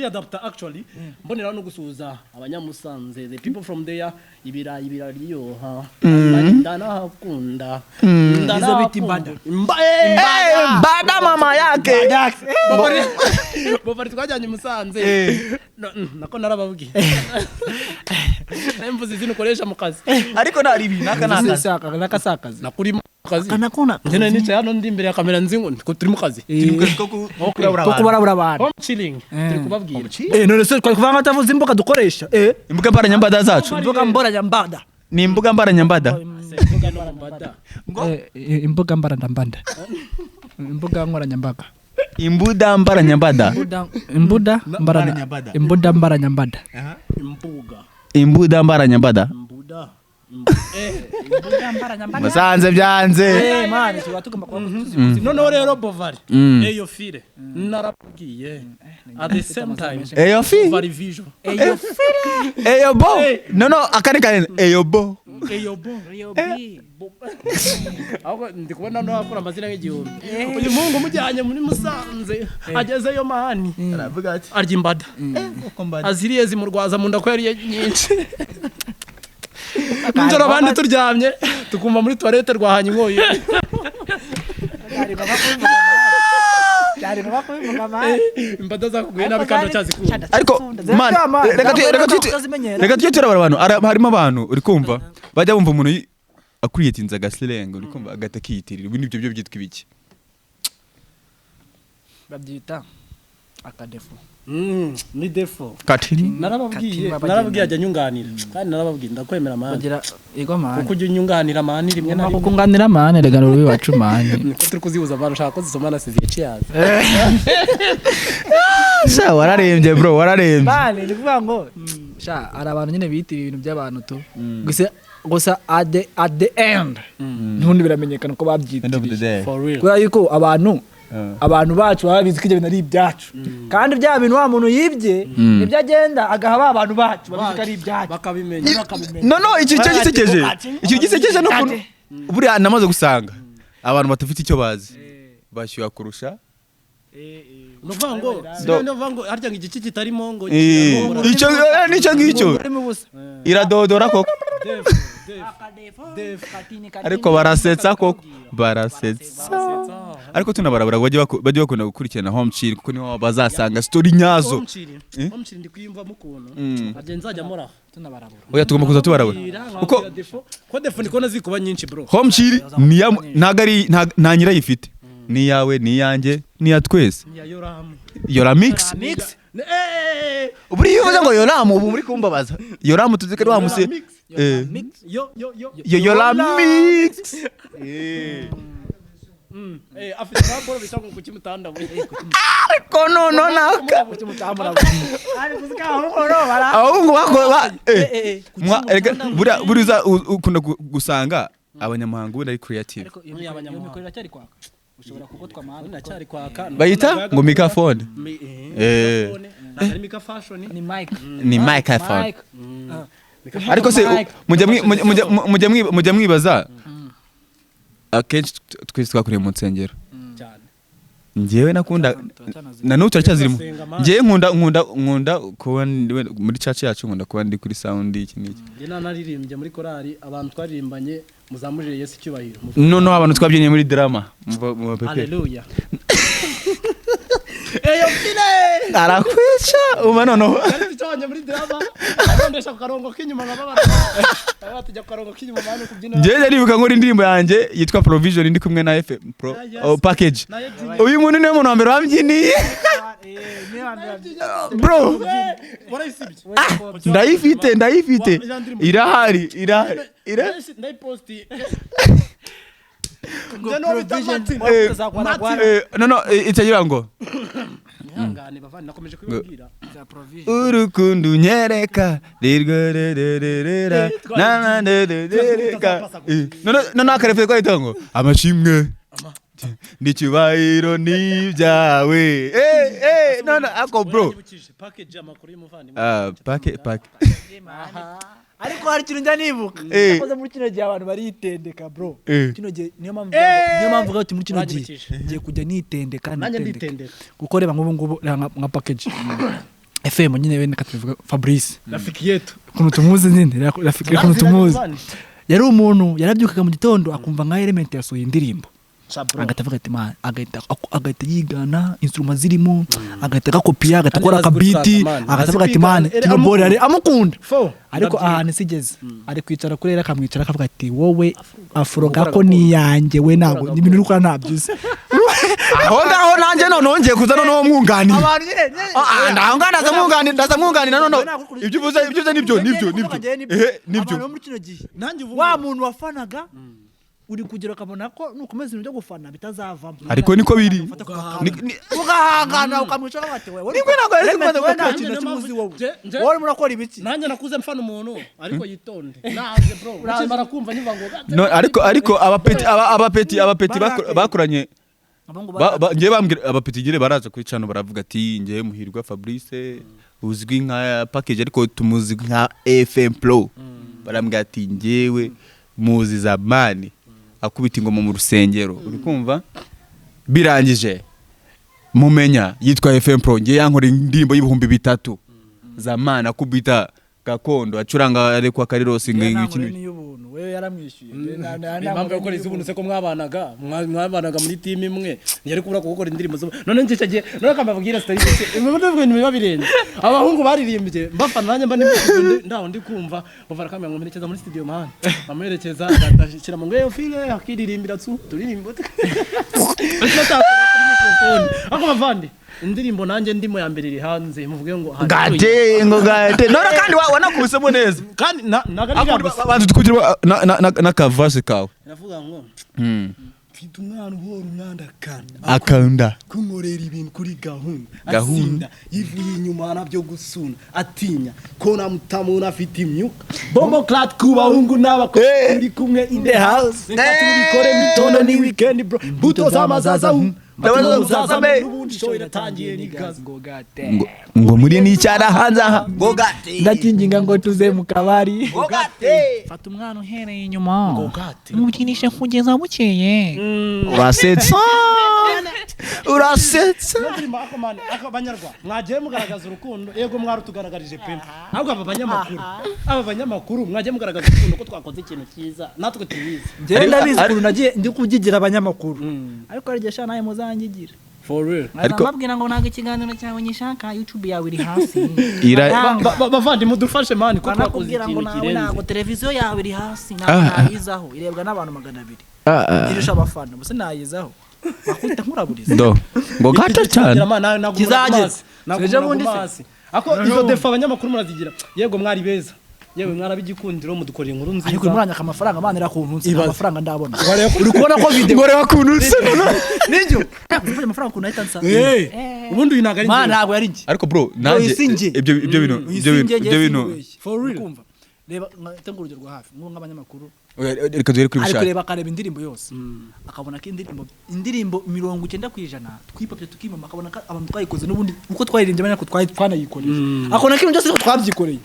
adapter actually mbonera no gusuza abanyamusanze the people from there ibirariyo ndana hakunda izo biti mbada mbada mama yake bobari twajyanye Musanze nako narababwiye emvuzi zino koresha mu kazi ariko nari ibi nakasakazi nakuri kazi kanakona njene nice hano ndi imbere ya kamera nzingo ko turi mu kazi ko kubarabura abantu home chilling turi kubabwira none se twakuvanga tavuze imbuga dukoresha imbuga mbaranyambada zacu imbuga mbaranyambada ni imbuga mbaranyambada imbuga mbaranyambada imbuga nkoranyambaga imbuda mbaranyambada imbuda mbaranyambada imbuda mbaranyambada imbuda mbaranyambada Musanze byanze mani tubatugomba kuba noneho rero Bovari eyo fire narabwiye at the same time eyo fi Bovari vision eyo bo no akari kane eyo bo ahubwo ndikubona no akora amazina y'igihumbi uyu mungu mujyanye muri Musanze agezeyo mani aravuga ati arya imbada aziriye zimurwaza mu nda ko yari nyinshi Njoro abandi turyamye tukumva muri toilette rwahanye inkoyi imbada zakuguye nabi kandi cyazikunda ariko reka tujye turabara abantu harimo abantu uri kumva bajya bumva umuntu akuriyetinza agaserengo uri kumva agata kiyitirira ibindi byo byitwa ibiki babyita akadefo ni defo katiri narababwiye ajya nyunganira kandi narababwiye ndakwemera mani bagira ego mani kuko ujya nyunganira mani rimwe na rimwe kunganira mani regano rubi wacu mani niko turi kuzibuza abantu ushaka ko zisoma na siziye ciyaza sha wararembye bro wararembye mani ndikuvuga ngo sha ari abantu nyine bitira ibintu by'abantu to gusa at the end ntundi biramenyekana ko babyitiriye kubera yuko abantu bacu babizi ko ibyo bintu ari ibyacu kandi bya bintu wa muntu yibye nibyo agenda agaha ba bantu bacu babizi ko ari ibyacu bakabimenya no iki cyo gisekeje no buriya namaze gusanga abantu batafite icyo bazi bashyuha kurusha Novango harya ngiki kitarimo ngo icyo ngicyo iradodora koko ariko barasetsa koko barasetsa ariko tunabarabura bajye bakunda gukurikirana home chill kuko niho bazasanga story nyazo home chill ndi kwiyumva mukuntu agenza ajya mora tunabarabura oya tugomba kuza tubarabura kuko ko defo niko nazikuba nyinshi bro home chill ntagari nta nyirayifite ni yawe ni yanjye ni ya twese Yoram mix uburi yuvuze ngo Yoram ubu muri kumbabaza Yoram tuzike rwa muse Yoram mix afite bamboro bishago kukimutanda ko no naka kukimutambura ari kuzika ahoro ahungu bako buriza ukunda gusanga abanyamahanga ubu ari creative abanyamahanga cyari kwaka ushobora kugotwa mani nacyari kwaka bayita ngo microphone ari microphone ni microphone ariko se mujya mwibaza akenshi twese twakoreye mu nsengero njyewe nakunda na n'ubu turacyazirimo njyewe nkunda kuba muri church yacu nkunda kuba ndi kuri sound iki n'iki njye naririmbye muri korali abantu twaririmbanye muzamurire Yesu icyubahiro no abantu twabyenye muri drama mu pepe haleluya eyo kile arakwica uba noneho kandi cyabanye muri drama ndondesha ku karongo k'inyuma nkababara tujya ku karongo k'inyuma mano kubyina njyewe nibuka nkora indirimbo yanjye yitwa Provision ndi kumwe na FM Pro package uyu muntu niwe muntu wa mbere wambyiniye bro ndayifite irahari ndayiposti no itagira ngo ngane bavana nakomeje kubibwira urukundo nyereka rirwerererera nananderereka no akarefe ko itongo amashimwe n'icyubahiro n'ibyawe no ako bro package amakuru y'umuvandi package ariko hari ikintu njya nibuka nakoze muri kino gihe abantu baritendeka bro kino gihe niyo mpamvu gati muri kino gihe ngiye kujya nitendeka kuko reba ngubu nka package FM nyine bene katuvuga Fabrice rafiki yetu kuno tumuzi ninde rafiki kuno tumuzi yari umuntu yarabyukaga mu gitondo akumva nka element yasohoye indirimbo agatavuga ati man agahita yigana instruments zirimo agahita gakopiya agatakora akabiti agatavuga ati man tibore ari amukunda ariko ahane sigeze ari kwicara kurera akamwicara akavuga ati wowe afro gako ni yanjye we ntabwo ibintu rukora ntabyize aho nanjye nongeye kuza no mwunganira ndaza mwunganira no ibyo uvuze nibyo wa muntu wafanaga uri kugira akabona ko nukomeza ibintu byo gufana bitazavamo ariko niko biri ugahangana ukamwica bati wewe niko nago ari kumva ikintu cy'umuzi wowe murakora ibiki nanjye nakuze mfana umuntu ariko yitonde naje bro uramara kumva niba ngo no ariko abapeti bakuranye ngiye bambwira abapeti gire baraza kwicana baravuga ati ngiye muhirwa Fabrice uzwi nka package ariko tumuzi nka FM Pro barambwira ati ngewe muzi zamani akubita ingoma mu rusengero uri kumva birangije mumenya yitwa FM Pro ngiye yankora indirimbo y'ibihumbi 3 zamana akubita gakondo acuranga ariko akarirosi ngiki wewe yaramwishyuye impamvu yo gukora izubunuse ko mwabanaga muri team imwe njye kubura gukora indirimbo zo none nje cyagiye none kambavugira story ibintu biba birenze abahungu baririmbye mbafana nanjye mba ndaho ndi kumva bavara kamera ngo mperekeza muri studio man bamuherekeza agatashira mu ngwe file akiririmbira turirimbo ako bavandi indirimbo nanjye ndimo ya mbere iri hanze muvuge ngo gate none kandi wanakubisemo neza kandi abantu tukugira na kavase kawe navuga ngo mfite umwana uhora umwanda akanda kunkorera ibintu kuri gahunda yivuye inyuma nabyo gusuna atinya ko namutamuna afite imyuka bombo clat kubahungu n'abakobwa uri kumwe in the house reka tubikore mitondo ni weekend bro buto zamazaza ngo muri ni cyara hanze aha ndakinginga ngo tuze mu kabari fata umwana uhereye inyuma mukinishe kugeza bukeye urasetsa akabanyarwa mwagiye mugaragaza urukundo yego mwarutugaragarije pe ahubwo aba banyamakuru mwagiye mugaragaza urukundo ko twakoze ikintu cyiza natwe tubizi ngenda bizi ukuntu nagiye ndi kugigira abanyamakuru ariko arigesha naye muzangigira for real ariko babwira ngo ntago ikiganiro cyawe nyishaka YouTube yawe iri hasi bavandi mudufashe man ko twakoze ikintu kirenze ntago televiziyo yawe iri hasi nayizaho irebwa n'abantu 200 irisha abafana bose nayizaho bakwita nkuraburiza ngo gato cyane kizageze naje bundi ako izo defa abanyamakuru murazigira yego mwari beza yewe mwarabigikundiro mudukorera inkuru nziza ariko muranya amafaranga manira ku ntunsi amafaranga ndabona uri kubona ko video ngore wakunutse nijyo ufite amafaranga ku nahita nsa ubundi uyu nagari man ntabwo yari nje ariko bro nanjye ibyo bintu for real kumva reba tengurugero rwa hafi ngo nk'abanyamakuru reka duhere kuri Bushake ariko akareba indirimbo yose akabona ko indirimbo 90% twipapye tukimama akabona ko abantu twayikoze n'ubundi uko twayiririmbye bane ko twanayikoreye akabona ko ibintu byose twabyikoreye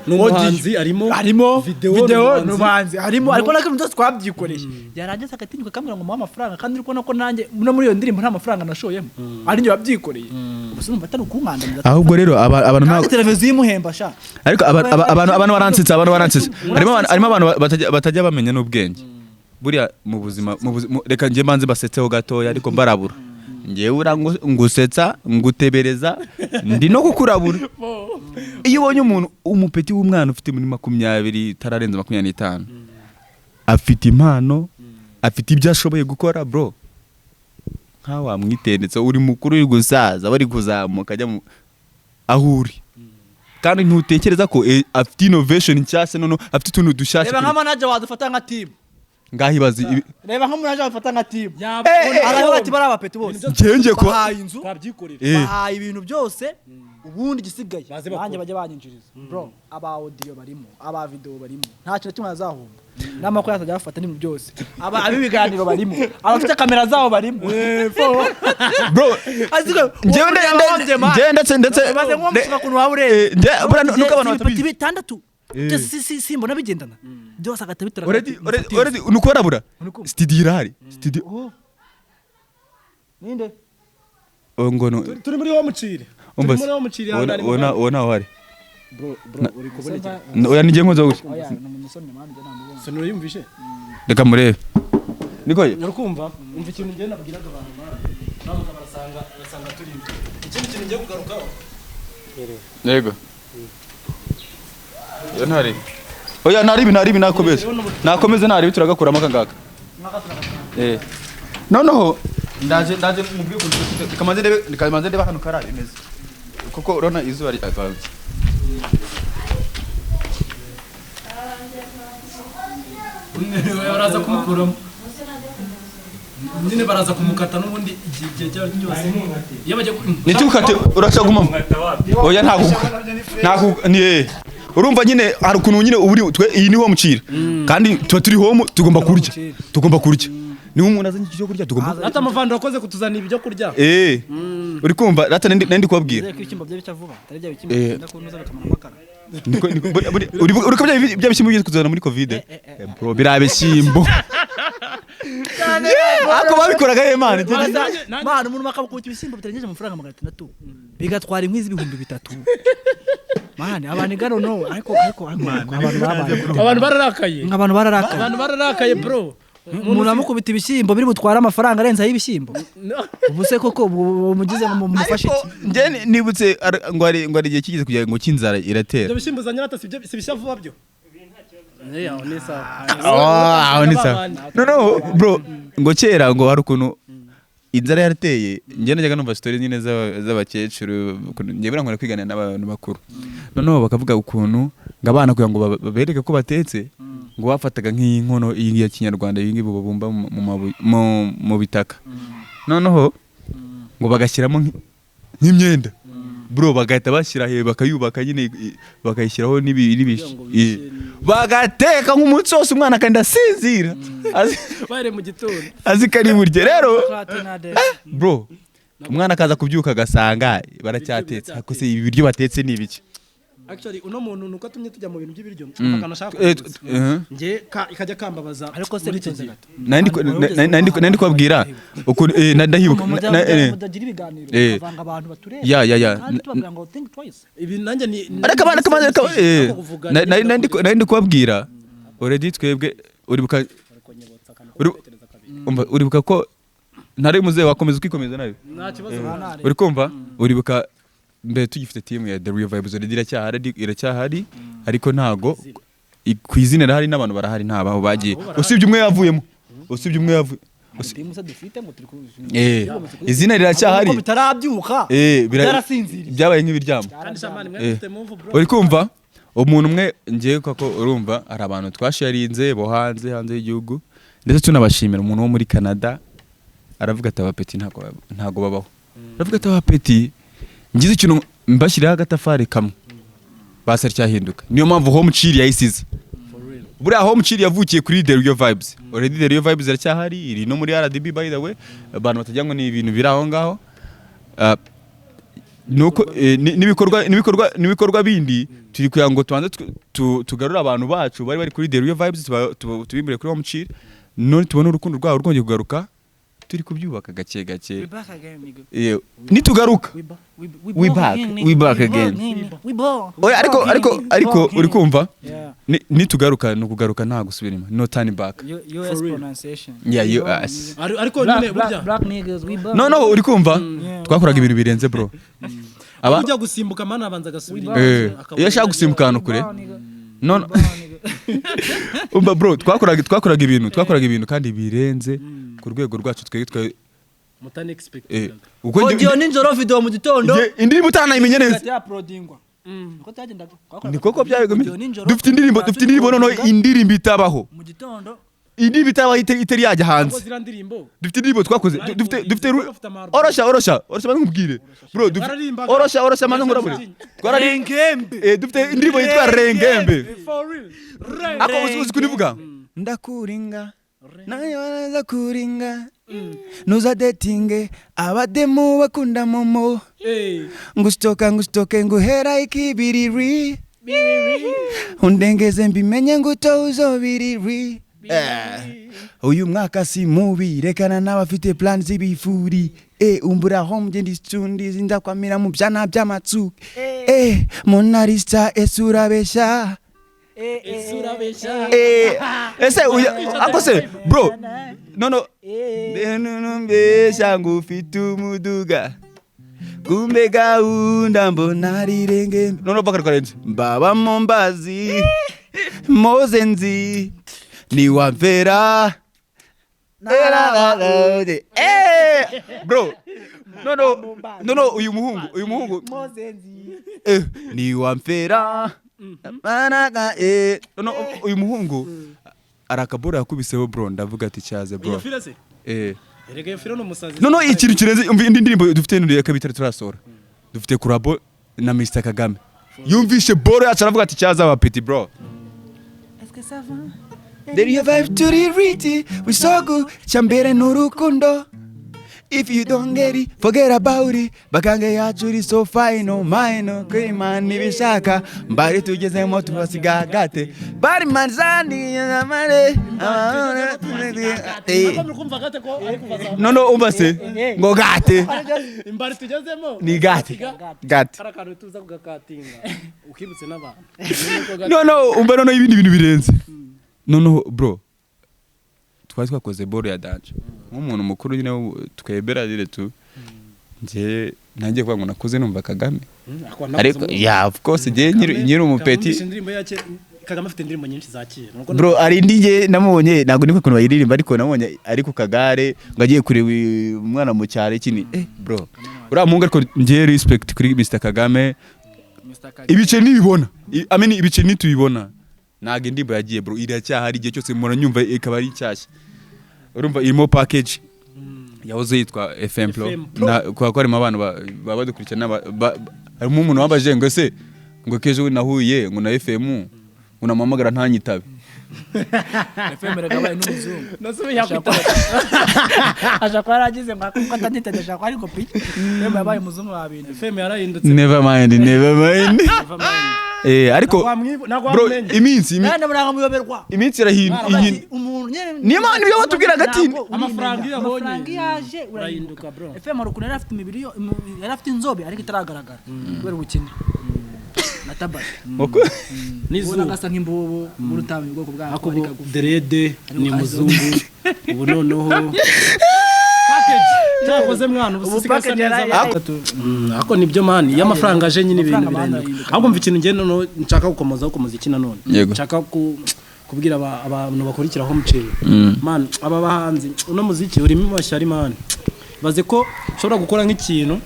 n'umuhanzi harimo video n'umuhanzi harimo ariko nako ibintu byose twabyikoreye yarangiza agatinyuka akambwira ngo muha amafaranga kandi uriko nako nanjye no muri iyo ndirimbo nta mafaranga nashoyemo ari njye wabyikoreye ubuse numva atari ukunkandamiza ahubwo rero abantu nta televiziyo imuhemba sha ariko abantu baransitse harimo abantu batajya bamenya n'ubwenge buriya mu buzima reka nje manze basetseho gatoya ariko mbarabura ngewe ura ngusetsa ngutebereza ndi no kukurabura iyo ubonye umuntu umupeti w'umwana ufite muri 20 tararenza 25 afite impano afite ibyo ashoboye gukora bro nka wamwitendetse uri mukuru uri gusaza bari kuzamuka ajya ahuri kandi ntutekereza ko afite innovation ncyase none afite utuntu dushasha reba nka manager wadufata nka team ngahibazi reba nka manager wadufata nka team araho ati bari abapeti bose ngenje ko twabyikorera bahaye ibintu byose ubundi gisigaye nanjye bajya banyinjiriza bro aba audio barimo aba video barimo nta kintu kimwe azahumba n'amakuru yatajya bafata n'ibintu byose aba abibiganiro barimo abafite kamera zabo barimo bro ndetse baze nko mushaka kuntu wabureye nuko abantu batabizi bitandatu si mbona bigendana byose agatabitara already nuko barabura studio irahari studio ninde ngono turi muri wo mucire muri wo mucire ona wari bro uri kuboneka oya nije nkoza gusa oya n'umusomye manje namubona sonoro yumvishe reka murebe nikoye nrukumva umva ikintu ngiye nabwiraga abantu nabo barasanga turi ikindi kintu ngiye kugarukaho yego yo ntari oya ntari nakomeze ntari turagakuramo akangaka noneho ndaje mubwiye ko kamaze ndebe hano karari neza kuko urona izuba ari advance baraza kumukuramo nyine baraza kumukata n'ubundi igihe cyose iyo bajya nitukate uracaguma oya ntago ni urumva nyine hari ukuntu nyine uburi iyi niho mucira kandi tuba turi home tugomba kurya ni umuntu azanye icyo kurya tugomba ata amavando wakoze kutuzana ibyo kurya uri kumva rata nandi kubabwira ibishyimbo bye bica vuba tarajya ibishyimbo ndakunoza bikamara makara uri ko bya bishyimbo bigiye kuzana muri covid bro birabishyimbo ako babikoraga he man umuntu bakabukuta ibishyimbo bitarengeje amafaranga 600 bigatwara inkwi z'ibihumbi 3 man abantu igano no ariko abantu bararakaye bro umuntu amukubita ibishyimbo biri butwara amafaranga arenze y'ibishyimbo ubuse koko umugize ngo mumufashe nje nibutse ngo ari igihe kigeze kugira ngo kinzara iratera ibyo bishyimbo zanyarata si bishavuba byo no bro ngo kera ngo hari ukuntu inzara yarateye nje najyaga numva story nyine z'abakecuru nje birankora kwigana n'abantu bakuru noneho bakavuga ukuntu ngabana kugira ngo babereke ko batetse ngo bafataga nk'inkono iyi ya kinyarwanda iyi ngibi babumba mu bitaka noneho ngo bagashyiramo nk'imyenda bro bagahita bashyira he bakayubaka nyine bakayishyiraho bagateka nk'umunsi wose umwana kandi asinzira bare mu gitondo azikari burye rero bro umwana akaza kubyuka agasanga baracyatetse akose ibi biryo batetse ni ibiki actually uno muntu nuko atumye tujya mu bintu by'ibiryo akanashaka nge ikajya kambabaza ariko se bitonze gato nandi kubabwira ukuntu ndahibuka mudagira ibiganiro bavanga abantu batureba ya kandi tubabwira ngo think twice ibi nanjye ni ariko nandi kubabwira already twebwe uribuka ko ntari muze wakomeza ukikomeza nayo nta kibazo uri kumva uribuka mbere tugifite team ya The Real Vibes iracyahari ariko ntago ku izina rahari n'abantu barahari ntabaho bagiye usibye umwe yavuye izina riracyahari bitarabyuka byarasinziriye byabaye nk'ibiryamo uri kumva umuntu umwe ngiye kako urumva hari abantu twasharinze bo hanze y'igihugu ndetse tunabashimira umuntu wo muri Canada aravuga ati abapeti ntago babaho aravuga ati abapeti ngize ikintu mbashyiraho agatafari kamwe basari cyahinduka niyo mpamvu home chill yayisize buriya home chill yavukiye kuri The Real Vibes. Already The Real Vibes iracyahari, iri no muri RDB by the way. Abantu batajya ngo ni ibintu biri aho ngaho. Nuko nibikorwa bindi turi kuya ngo tubanze tugarura abantu bacu bari kuri The Real Vibes tubimbire kuri home chill. None tubona urukundo rwabo rwongeye kugaruka. Turi kubyubaka gake gake. Nitugaruka we back again. Ariko uri kumva nitugaruka no kugaruka nta gusubira inyuma, no turn back. US pronunciation. Yeah, US. Ariko nyine burya black niggas we back. No uri kumva twakoraga ibintu birenze bro. Ujya gusimbuka mana abanza gasubira iyo ashaka gusimbuka hano kure. No umba bro twakoraga ibintu kandi birenze ku rwego rwacu twe mutane expect. Uko ninjoro video mu gitondo indirimbo utanayimenye neza. Yaploadingwa. Uko tyagendaga. Ni koko byagomye. Dufite indirimbo noneho indirimbo itabaho. Mu gitondo indirimbo itabaho itari yajya hanze. Dufite indirimbo twakoze dufite orosha nkubwire bro orosha manze nkurabure twararengembwe dufite indirimbo yitwa rengembe ako uzi kunivuga ndakuringa nayo ndakuringa nuza dating abademu bakunda momo ngustoke nguhera ikibiriri undengeze mbimenye nguto uzobiriri. Uyu mwaka si mubi rekana n'abafite plan z'ibifuri umbura home ngende istundi zinda kwamira mu byana by'amatsuka monarista esurabesha ese akose bro no mbesha ngufite umuduga kumbe gaunda mbona rirenge no bakari karenze baba mombazi mozenzi ni wamvera bro no uyu muhungu ni wamvera managa no uyu muhungu arakabora yakubiseho bro ndavuga ati cyaze bro erega firo no musazi no ikintu kireze indi ndirimbo dufite n'uriye kabitari turasora dufite kurabo na Mr Kagame yumvishe boro yacu aravuga ati cyaza aba petit bro. Est-ce que ça va? The Real Vibe to the Riti, we so good, chambere n'urukundo. If you don't get it, forget about it. Bakange yacu iri so fine, no mine, kwima nibishaka. Mbari tugezemo tubasiga gate. Bari manzani y'amare. No umbase ngo gate. Mbari tugezemo ni gate. Karakano tuza kugakatinga. Ukibutse n'abantu. No umba no ibindi bintu birenze. No bro twari twakoze boro ya dance nk'umuntu mukuru nyine twebera dire tu nje nanjye kwa ngo nakoze numva Kagame ariko yeah of course je nyiri umupeti indirimbo yake Kagame afite indirimbo nyinshi zakira bro ari ndije namubonye nago niko kuntu bayiririmba ariko namubonye ari ku kagare ngagiye kureba umwana mu cyare kini bro ura munga ariko nje respect kuri Mr Kagame ibice nibibona ibice nitubibona naga indimbo yagiye bro iracyahari igihe cyose mura nyumva ikaba ari cyashya urumva irimo package yahoze yitwa FM Pro kwa kwari mu abantu baba dukurikirana harimo umuntu wabaje ngo se ngo kejo nahuye ngo na FM unamamagara ntanyitabe FM ragabaye n'umuzungu nasubiye yakwita aje kwa aragize ngo kuko atanditadesha kwa ariko pi FM yabaye umuzungu wabindi FM yarahindutse never mind ariko bro iminsi irahinduka niyo mpamvu niyo watubwira gatini amafaranga yabonye yaje urahinduka bro FM arukuna yari afite imibiri yari afite inzobe ariko itaragaragara kubera ubukene natabara nizo ngasa nk'imbubu mu rutami bwoko bwa ariko derede ni muzungu ubu noneho cyakoze mwana ubusikasa neza ako nibyo mani y'amafaranga aje nyine ibintu birenduka ahubwo mva ikintu ngende no nshaka gukomoza iki nanone nshaka kubwira abantu bakurikiraho muceri man aba bahanzi uno muziki urimo mashyari man baze ko ushobora gukora nk'ikintu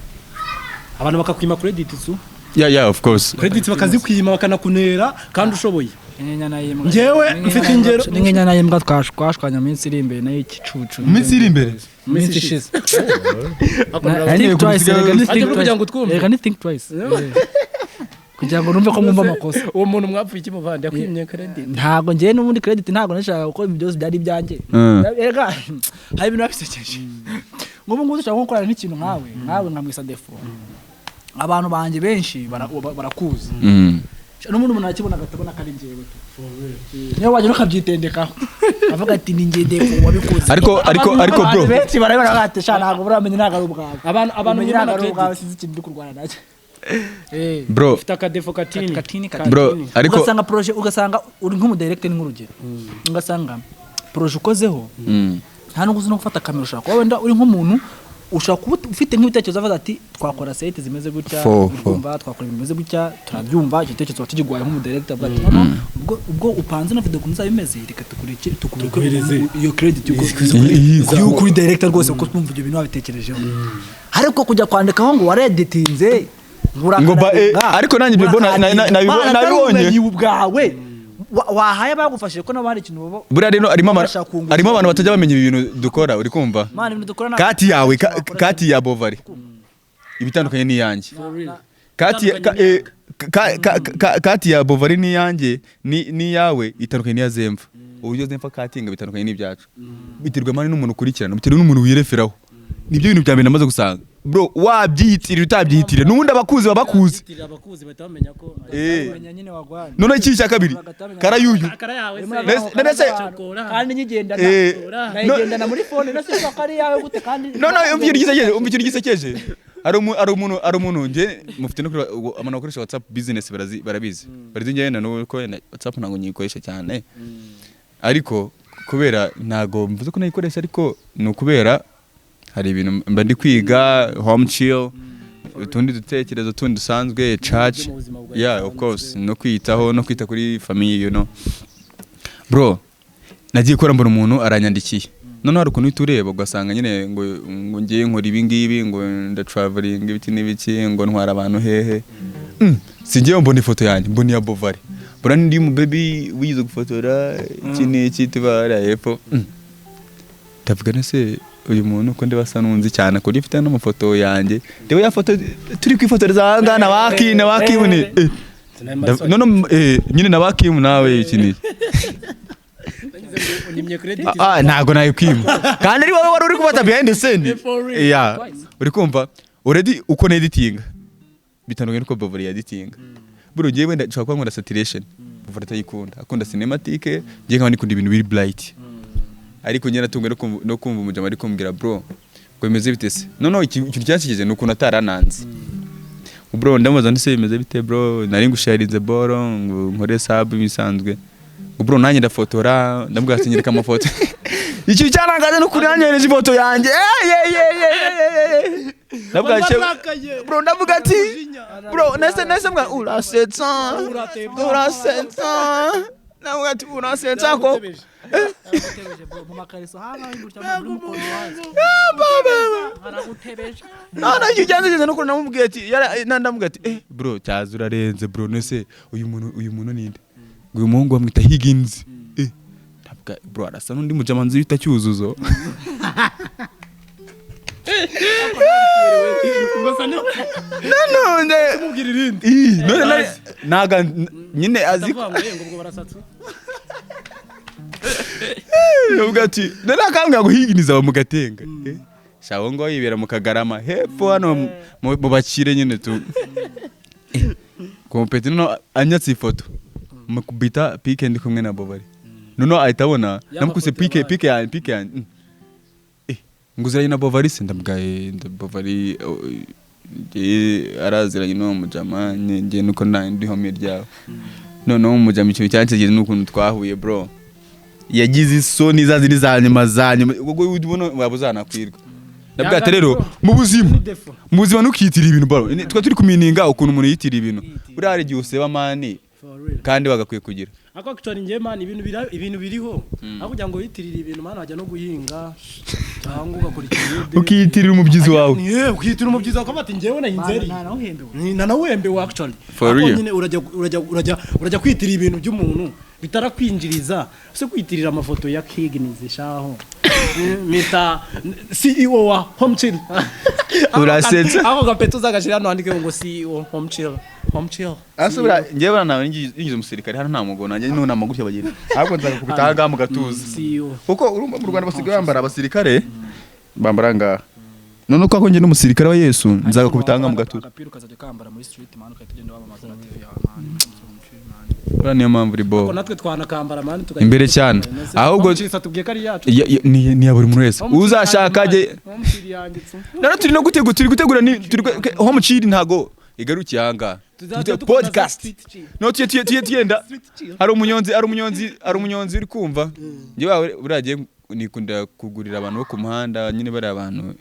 abantu bakakwima credit su yeah of credit bakazikwima bakanakunera kandi ushoboye Inyana y'imbwa. Ngewe mfite ingero. N'inyana y'imbwa twashwanya minsi iri imbere nayo ikicucu. Minsi iri imbere. Minsi ishize. Think twice. Reka ni think twice. kugira ngo numve ko mwumva amakosa. Uwo muntu mwapfuye iki muvandi yakwimye credit? Ntago ngiye n'ubundi credit ntago nashaka gukora ibyo byose byari ibyanjye. Ega hari ibintu babisekeje. Ngo ubu ushaka gukora nk'ikintu nkawe nkamwisa defo. Abantu banje benshi barakuza. N'umuntu umuntu akibona gatabona kari ngewe tu. Niyo waje no kabyitendekaho. Avuga ati ni ngiye defo wabikuze. Ariko bro. Benshi barabara gatesha ntago buramenye ntago ubwawe. Abantu nyine ubwawe sinzi ikintu kurwana nacyo. Bro ufite akadefo katini. Bro ariko ugasanga projet ugasanga uri nk'umu director n'urugero. Ugasanga projet ukozeho. Nta nuguzi no gufata kamera ushaka. Wenda uri nk'umuntu ushaka kuba ufite nk'ibitekerezo avuga ati twakora site zimeze gutya, twumva twakora ibimeze gutya, turabyumva igitekerezo watigigwaye nk'umu director bati ubwo upanze na video kumza bimeze reka tukureke iyo credit yo kuri director rwose kuko twumva ibyo bintu babitekerejeho. Ariko kujya kwandikaho ngo wareditinze ariko nanjye nabibonye ubwawe wahaye bagufashije ko nabo hari ikintu babo buriya rero arimo abantu batajya bamenya ibintu dukora uri kumva kati ya Bovari ibitandukanye n'iyanjye kati ya Bovari n'iyanjye n'iyawe itandukanye n'iya Zemva uburyo Zemva katinga bitandukanye n'ibyacu biterwa mani n'umuntu ukurikirana biterwa n'umuntu wireferaho nibyo bintu bya mbere namaze gusanga bro wabyiyitirira utabyiyitirira nubundi abakuzi batamenya ko nyine wagwana none iki cya kabiri karayuyu nese kandi nyigendana muri phone nase ko kari yawe gute kandi none umvira gisekeje ari umuntu nje mufite no amana bakoresha WhatsApp business barabizi ngenda nuko WhatsApp ntango nyikoresha cyane ariko kubera ntago mvuze ko nayikoresha ariko no kubera hari ibintu mba ndi kwiga home chill utundi dutekerezo tundi dusanzwe church of course no kwitaho no kwita kuri family you know bro nagiye kora mbona umuntu aranyandikiye none hari ukuntu tureba ugasanga nyine ngo ngiye nkora ibi ngibi ngo nda traveling ibiti n'ibiki ngo ntwara abantu hehe singiye mbona ifoto yanjye mbona ya Bovari bora ndi mu baby wize gufotora iki tubara hepfo ndavuga nese uyu muntu ko ndi basa nunzi cyane ko gifite n'amafoto yanjye dewe ya foto turi kwifotoreza hangana bakimune nyine nabakimu nawe ikini ntago nayo kwimu kandi ari wowe wari uri kubata behind the scene uri kumva already uko na editing bitandukanye nuko Bovari editing bro ngiye wenda nshaka kwangura saturation Bovari atayikunda akunda cinematic ngiye nkaba nikunda ibintu biri bright ariko nyera tunga no kumva umujama ari kumbwira bro ngo bimeze bite se no ikintu cyakigeze nuko natarananze bro ndamubaza ndise bimeze bite bro nari ngusharinze boro ngo nkore sub bisanzwe ngo bro nanjye ndafotora ndambwira ati nyereka amafoto iki cyarangaje no kuri yanyereje ifoto yanjye bro ndavuga ati bro nese mwa urasetsa nawe ati urasetsa ko mu makariso hano no yujyanze no kuna mubwiye ati ndamubwiye ati bro cyaza urarenze bro nese uyu muntu ninde uyu muhungu bamwita Higgins ndavuga bro arasa n'undi mujamanzi bita Cyuzuzo none naga nyine aziko ati none akambwira ngo Higgins aba mu Gatenga shawo ngo yibera mu Kagarama hepfo hano mu bakire nyine tu kompeti no anyatse ifoto mukubita pike ndi kumwe na Bovari none ahitabona namukuse pike ya nguziranye na Bovari se ndabwaye Bovari araziranye no mujama ngiye nuko ndi home ryawe none umujama icyo cyancegeze nukuntu twahuye bro yagize isoni zaziri zanyuma ubwo ubona wabuzanakwirwa ndabwate rero mu buzima nukitira ibintu bro twa turi kumininga ukuntu umuntu yitira ibintu buri hari gihe useba mani kandi bagakwiye kugira ako actually ngiye mani ibintu biriho aho kugira ngo yitirire ibintu mani wajya no guhinga cyangwa ugakora ikintu ukiyitirira umubyizi wawe ukiyitirira umubyizi wawe bati ngiyewe na inzeri na nawembe actually ako nyine urajya kwitirira ibintu by'umuntu bitarakwinjiriza se kwitirira amafoto ya Kignize shaho mita CEO wa Home Chill urasetsa aho gapeto zagashira no andike ngo CEO Home Chill asubira ngewe nawe ningize umusirikare hano nta mugo nanjye no namagutya bagenda ahubwo nzaga kubita haga mu gatuza CEO kuko urumva mu Rwanda basigaye bambara abasirikare bambaranga none ko akonje n'umusirikare wa Yesu nzaga kubitanga mu gatuza agapira ukazajya kambara muri street man ukagenda wamamaza na TV ura niyo mpamvu ribo ko natwe twanakambara mani imbere cyane ahubwo tubwiye ko ari yacu ni ya buri muntu wese uzashaka je nara turi no gutegura ni Home Chill ntago igarukiye hanga podcast no tuyenda hari umunyonzi uri kumva nje wawe uragiye nikunda kugurira abantu bo ku muhanda nyine bari abantu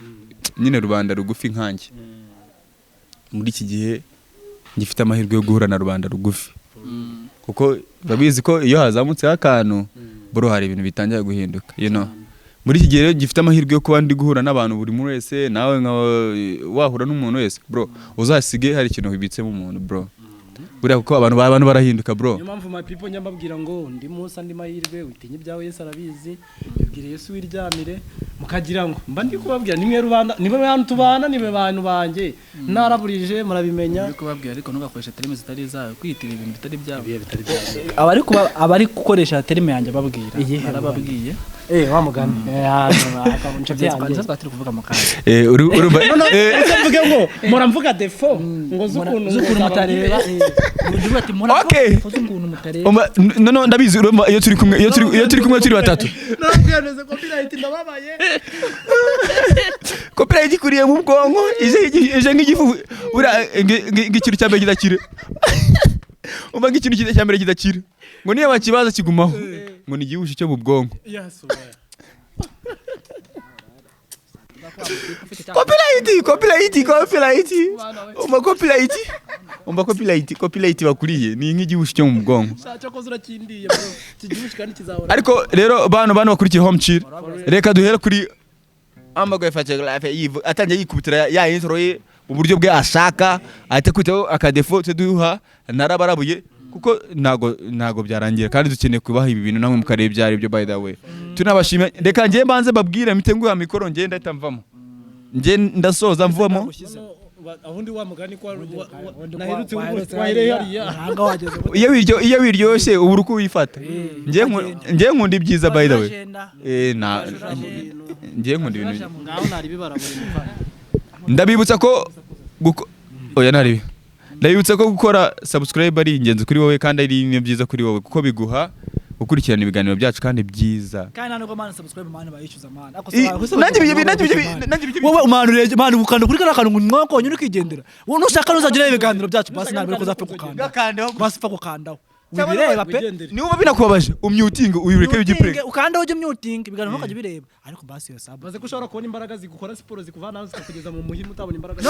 nyine rubanda rugufi nkanjye muri iki gihe ngifite amahirwe yo guhura na rubanda rugufi kuko babizi ko iyo hazamutse akantu bro hari ibintu bitangiye guhinduka muri iki gihe gifite amahirwe yo kuba ndi guhura n'abantu buri muntu wese nawe wahura n'umuntu wese bro uzasige hari ikintu wibitse mu muntu bro buriya kuko abantu barahinduka bro niyo mpamvu my people nyambabwira ngo ndi Musa ndi mahirwe witinye ibyawe Yesu arabizi yibwire Yesu wiryamire mukagira ngo mba ndi kubabwira nimwe rubanda nibe bantu tubana nibe bantu banje naraburije murabimenya ndi kubabwira ariko ntugakoresha terime zitari zawe kwitira ibintu bitari byawe abari gukoresha terime yanjye babwira arababwiye wa mugani akamunca byanjye twatiri kuvuga makara urumva mvuge ngo muramvuga defo ngo z'ukuntu mutareba uvuga ati okay z'ukuntu mutareba no ndabizi urumva iyo turi kumwe turi batatu nabwiraneze copyright ndababaye copyright kuriye mu bwonko ije nk'igifu ng'ikintu cyambere kidakire umva ng'ikintu cyambere kidakire ngo niyo bakibaza kigumaho ngo ni igihushi cyo mu bwonko copyright bakuriye ni nk'igihushi cyo mu bwonko ariko rero bano bakurikiye Home Chill reka duhere kuri ambago photographe yivu atangiye yikubitira ya intro ye mu buryo bwe ashaka ahita kwitaho akadefo duha narabarabuye kuko nago byarangira kandi dukeneye kubaha ibi bintu namwe mukareba byari byo by the way tunabashimye reka ngiye mbanze babwire mitenguha mikoro ngenda itamvamo nge ndasoza mvamo ahundi wa mugani kwa naherutse wahereye hariya iyo wiryoshye ubu uko wifata nge nkunda ibyiza by the way nge nkunda ibintu ngaho nari bibara buri mufana ndabibutsa ko oya nari ndabibutsa ko gukora subscribe ari ingenzi kuri wowe kandi ari ibintu byiza kuri wowe kuko biguha gukurikirana ibiganiro byacu kandi byiza kandi nano ko man subscribe man bayishyuza man nanjye wowe umanurege man ukanda kuri kana kantu mwako nyuri kigendera nushaka nuzagira ibiganiro byacu basi ntabwo kuzapfa gukanda basi pfa gukandaho ubireba pe niba binakubabaje umyuting uyureke igipreke ukanda uje myuting ibiganiro ntukajye bireba ariko basi yo sub baze ko ushobora kubona imbaraga zigukora siporo zikuvana aho zikakugeza mu muhimu utabona imbaraga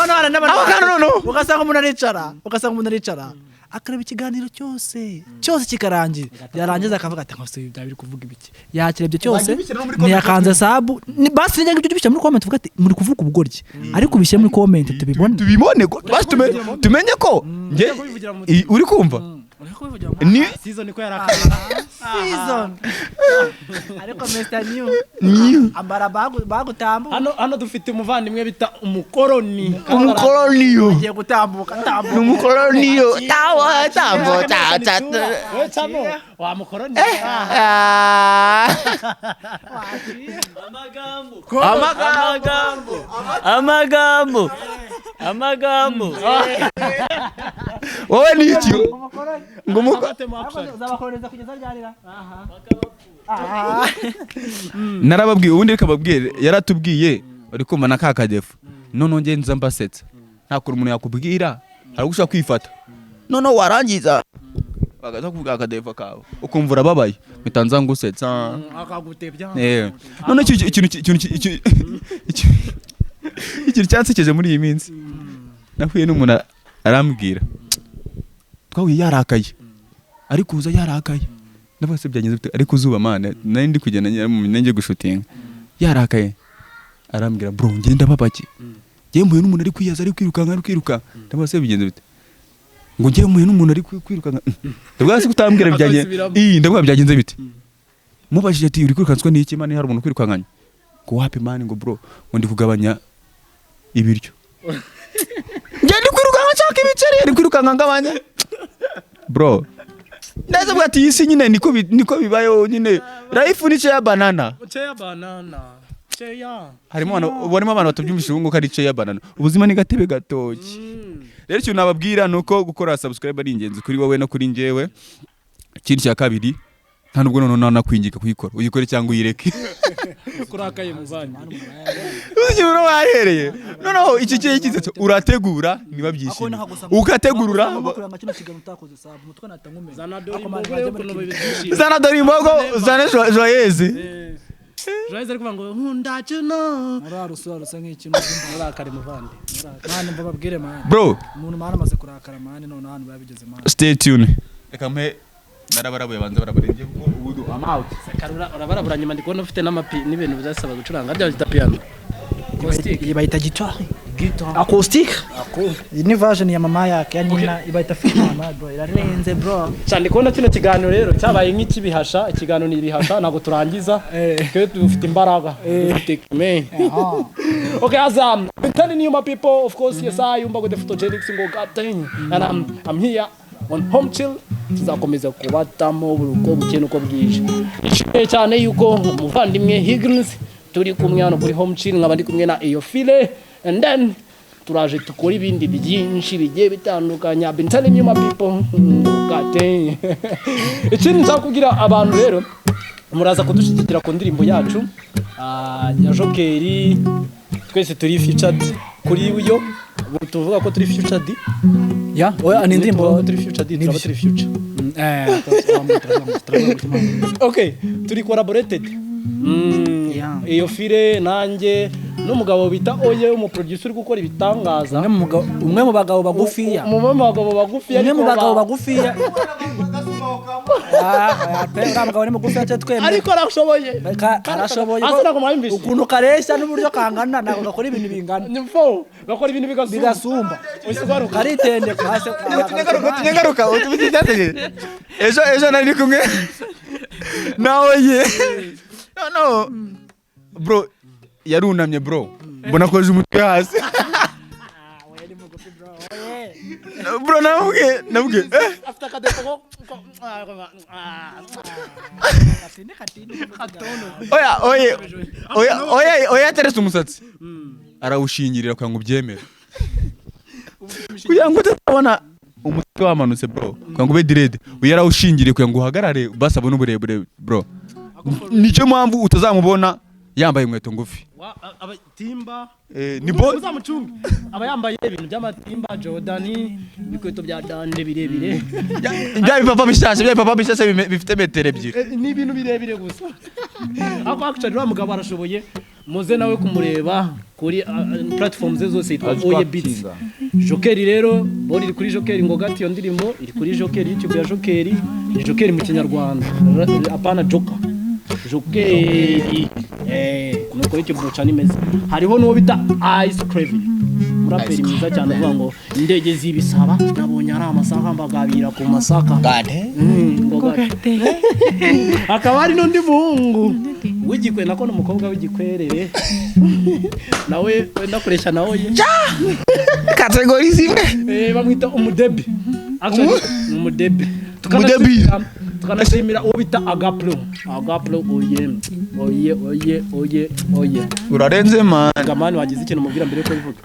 no ugasanga umuntu aricara akareba ikiganiro cyose kikarangira yarangiza akavuga ati ngo se biri kuvuga ibiki yakirebye cyose ntiyakanze sabu basi njye ngibyo bishyira muri comment uvuga ati muri kuvuga ubugoryi ariko bishyira muri comment tubibone ko basi tumenye ko nge uri kumva ni season ko yarakaye season ariko Mr New ambara bagutambu hano dufite umuvandimwe bita umukoloni agiye gutambuka umukoloniyo wa mukoloni amagambo wowe ni iki ngo uzabakoreza kugeza ryarira narababwiye ubundi reka babwire yaratubwiye bari kumva na kakadefo none nge nza mbasetsa nta kuri umuntu yakubwira hari gushaka kwifata none warangiza bagaza kuvuga akadefo kawe ukumva urababaye mitanza ngusetsa akagutebya none ikintu cyansekeje muri iyi minsi nahuye n'umuntu arambwira twahuye yarakaye ariko uza yarakaye ndavuga se byangize bite ariko uzuba mana nari ndi kugenda nenge gushutinga yarakaye arambwira bro ngenda babaki ngiye mbuye n'umuntu ari kwiyaza ari kwiruka ndavuga se bigenze bite ngo ngiye muhe n'umuntu ari kwirukanga ndabwase kutambwira bijyanye ndabwa byagenze bite mubajije ati uri kwirukanswa n'iki mani hari umuntu kwirukanganya ngo wapi mani ngo bro ngo ndi kugabanya ibiryo njye ndi kwirukanga nshaka ibiceri ndi kwirukanga ngabanya bro ndaza bwati yisi nyine niko bibayo nyine life ni ya banana harimo abantu batabyumvisha ngo kari ya banana ubuzima ni gatebe gatoki rero cyo nababwira nuko gukora subscribe ari ingenzi kuri wowe no kuri njyewe ikindi cya kabiri nta nubwo none nakwingika kuyikora uyikore cyangwa uyireke kurakaye muvanye unyura wahereye noneho iki kiye kize urategura niba byishimye ukategurura zana dori imbogo zana joyeze joyeze ari kuvuga ngo ndaje no rusa nk'ikintu urakare muvande mwana mbabwire mwana bro umuntu mwana amaze kurakara mwana none hano babigeze mwana stay tuned reka mpe narabarabuye banza barabarenje kuko ubudu I'm out sakarura urabarabura nyuma ndikubona ufite n'amapi n'ibintu bizasaba gucuranga bya bita piano ibaita guitar acoustic ni version ya mama yake yani ibaita finama bro irarenze bro cyane kubona kino kiganiro rero cyabaye nk'ikibihasha ikiganiro ni ibihasha ntago turangiza twe dufite imbaraga dufite me okay azam telling you my people of course yes I umba the photogenics ngo god dang and I'm here on home chill tuzakomeza kubatamo uko bukene uko bwije cyane yuko umuvandimwe Higgins turi kumwe hano kuri home chill nkaba ndi kumwe na Eyofile and then turaje tukora ibindi byinshi bigiye bitandukanye I've been telling you my people gate ikindi nzakugira abantu rero muraza kudushigikira ku ndirimbo yacu ya Jokeri twese turi featured kuri uyo tuvuga ko turi featured ya oya ni indirimbo turi featured turaba turi future okay turi collaborated Eyofile nanjye n'umugabo bita Oye umuproducer uri gukora ibitangaza umwe mu bagabo bagufiya mugabo ni mugufiya cyo twemera ariko arashoboye ukuntu kareshya n'uburyo kangana nako gakora ibintu bingana nimfo gakora ibintu bigasumba karitende kwase ngaruka utubitse ejo nari kumwe nawe ye no bro yarunamye bro mbona koje umutwe hasi bro navuge after kadeko oya teresa umusatsi arawushingirira kwa ngo byemere kugira ngo utabona umutwe wamanutse bro kwa ngo be direde uyarawushingiriye kwa ngo uhagarare basabona uburebure bro nicyo mpamvu utazamubona yambaye inkweto ngufi abatimba ni bo uzamucunga aba yambaye ibintu by'amatimba Jordan bikweto bya dande birebire bya papa bishashe bifite metero ebyiri ni ibintu birebire gusa ako actually wa mugabo arashoboye muze nawe kumureba kuri platforms zose yitwa Oye Beats Jokeri rero bori kuri Jokeri ngo gati yo ndirimbo iri kuri Jokeri YouTube ya Jokeri ni Jokeri mu Kinyarwanda apana Joker Jokeri nuko icyo buca nimeze hariho no bita Ice Craving muraperi mwiza cyane avuga ngo indege zibisaba nabonye ari amasaka mbagabira ku masaka akaba ari n'undi muhungu w'igikwe nako n'umukobwa w'igikwerere nawe wenda kuresha nawe kategori zimwe bamwita umudebi actually umudebi tukanashimira uwo bita Agaplo oye urarenze man Agamani wagize ikintu mubwira mbere ko bivuga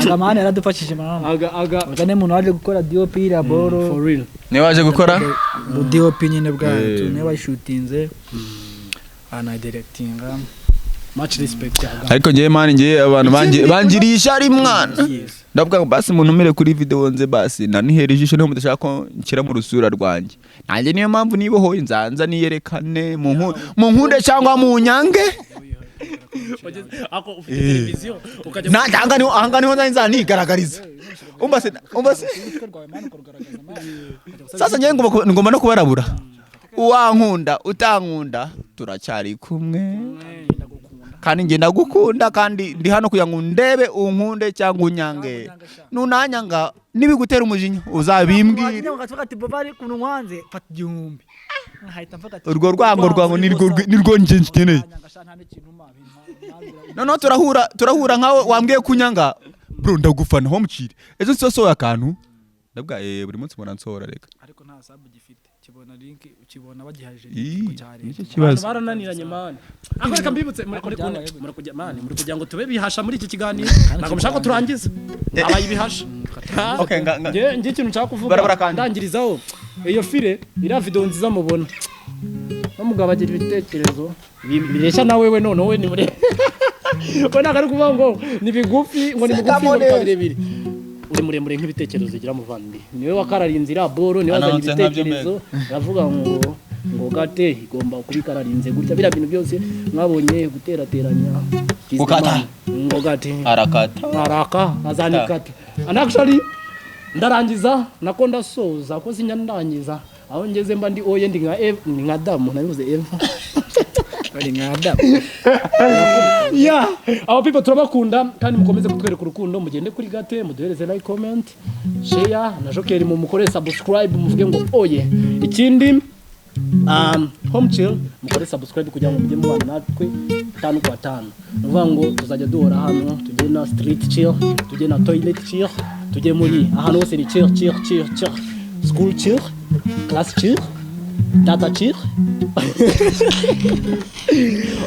Agamani yaradufashije mama agane umuntu waje gukora DOP laboro for real ne waje gukora DOP nyine bwacu ne wayishutinze ana directinga much respect ariko ngiye man ngiye abantu bangirisha ari mwana ndavuga basi umuntu umere kuri video nze basi nanihera ijisho niho mudashaka ko nkira mu rusura rwanjye nanjye niyo mpamvu nibohoye nzanza niyerekane mu nkunde cyangwa mu nyange ako ufite televiziyo ukajya natanga niho ahanga niho nza nigaragariza umbase sasa ngiye ngomba no kubarabura uwankunda utankunda turacyari kumwe kandi ngenda gukunda kandi ndi hano kugira ngo ndebe unkunde cyangwa unyange nunanyanga nibigutera umujinya uzabimbwira urwo rwango nirwo nje nkeneye no turahura nkawe wambwiye kunyanga bro ndagufana ho mukire ejo nsosoye akantu ndabwa buri munsi mbona nsohora reka ariko nta sabu gifite kibona link ukibona bagihaje nicyo kibazo barananiranye mani ako reka mbibutse muri kujya mani muri kugira ngo tube bihasha muri iki kiganiro ntabwo mushaka turangiza abaye ibihasha okay nge ikintu nshaka kuvuga ndangirizaho iyo file iriya video nziza mubona n'umugabo agira ibitekerezo bireshya nawe we none wowe ni muri ko nagari kuvuga ngo ni bigufi ngo ni bigufi ngo birebire uri muremure nk'ibitekerezo ugira muvandi niwe wakararinze ira boro niwe wazanye ibitekerezo aravuga ngo gate igomba kubikararinze gutya bira bintu byose mwabonye guterateranya gukata ngo gate araka azanikata and actually ndarangiza nako ndasoza ko sinya ndangiza aho ngeze mba ndi oye ndi nka Adamu nabivuze Eva ari nka Adamu yeah abo people turabakunda kandi mukomeze kutwereka urukundo mugende kuri gate muduhereze like comment share na Jokeri mu mukore subscribe muvuge ngo oye ikindi home chill mukore subscribe kugira ngo mujye mubana natwe 5 kwa 5 uvuga ngo tuzajya duhora hano tujye na street chill tujye na toilet chill tujye muri ahantu hose ni chill school chill class chill data chill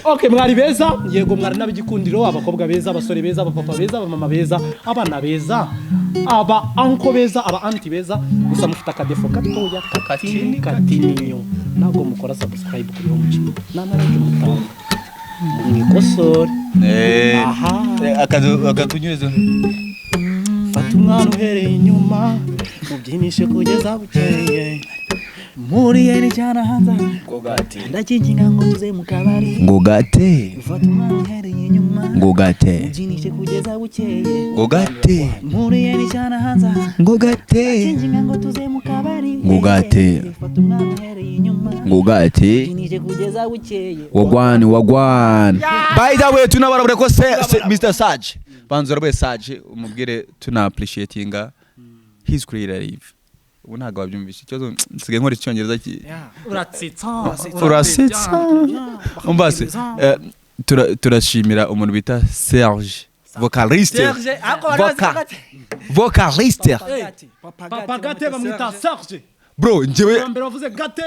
okay mwari beza yego mwari nabigikundiro abakobwa beza abasore beza abapapa beza abamama beza abana beza aba anko beza aba anti beza gusa mufite akadefo gatoya katiniyo ntabwo mukora subscribe kuri home chill nanareke mutanga mwikosore akatunyuze fata umwana uhereye inyuma mubyinishe kugeza bukeye muri yeri cyana hanza ngogate ndakinginga ngo tuze mu kabari ngogate fata umwana uhereye inyuma ngogate mubyinishe kugeza bukeye ngogate muri yeri cyana hanza ngogate ndakinginga ngo tuze mu kabari ngogate fata umwana uhereye inyuma ngogate mubyinishe kugeza bukeye wagwan by the way tunabarabure ko Mr. Saj banzo rabe Saj umubwire tuna appreciatinga his creative ubu ntabwo wabyumvise ikibazo nsigaye nkora icyongereza urasetsa umbase turashimira umuntu bita Serge vocaliste papa gate bamwita Serge bro njyewe mbere wavuze gate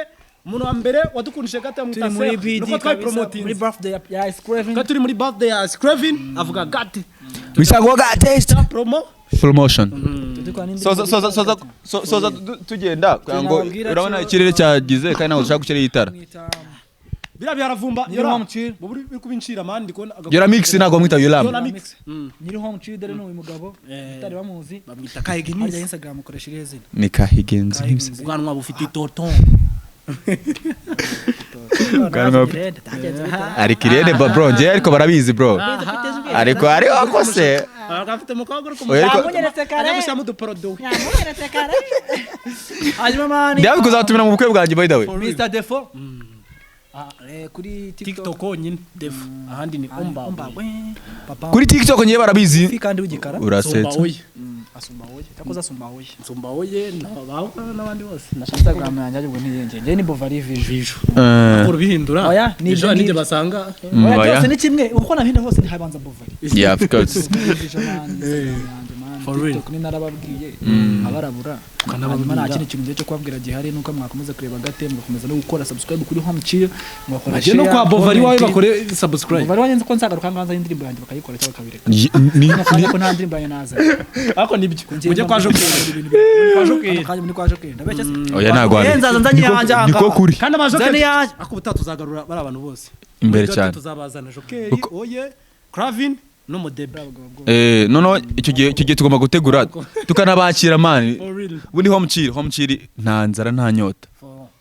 umuntu wa mbere wadukundishe gate bamwita Serge nuko twayi promoting muri birthday ya Scraven gate turi muri birthday ya Scraven avuga gate bisago gate promo promotion soza tugenda ngo urabona ikirere cyagize kandi nawe ushaka gushyira itara bira byaravumba buri kubincira mandi ndikona yora mix nago mwita yolam nyiri home chill dere no uyu mugabo utari bamuzi bamwita Kahigenzi arya Instagram ukoresha irihe zina ni Kahigenzi ubwanwa bufite itoton ari kirede bro nje ariko barabizi bro ariko ari akose agafite mukobwa uri kumunyeretse kare ajya mu produit yamunyeretse kare hanyuma mani ndabi kuzatumira mu bukwe bwanjye by the way Mr. Defo kuri TikTok nyine Defo ahandi ni umba papa kuri TikTok ngiye barabizi kandi ugikara urasetsa asumba oye takoza asumba oye n'abandi bose na Instagram yanjye ariko ntiyenge nje ni Bovari Vijo urubihindura oya ni nije basanga oya cyose ni kimwe uko nabinde hose ni habanza Bovari yeah of course for real kuni narababwiye abarabura kanabanyuma nta kintu kintu cyo kwabwira gihari nuko mwakomeza kureba gate mukomeza no gukora subscribe kuri home chill mwakora share no kwa Bovari wawe bakore subscribe Bovari wanyenze ko nzagaruka nganza indirimbo yanjye bakayikora cyangwa kabireka ni ko nta ndirimbo yanjye naza ako nibyo mujye kwa Jokeri ndabeshye oya ntago ari nzaza nzanye yanje niko kuri kandi amajokeri ako butatuzagarura bari abantu bose imbere cyane tuzabazana Jokeri oye Cravin no modebe no icyo gihe tugomba gutegura tukanabakira mani ubundi home chill nta nzara nta nyota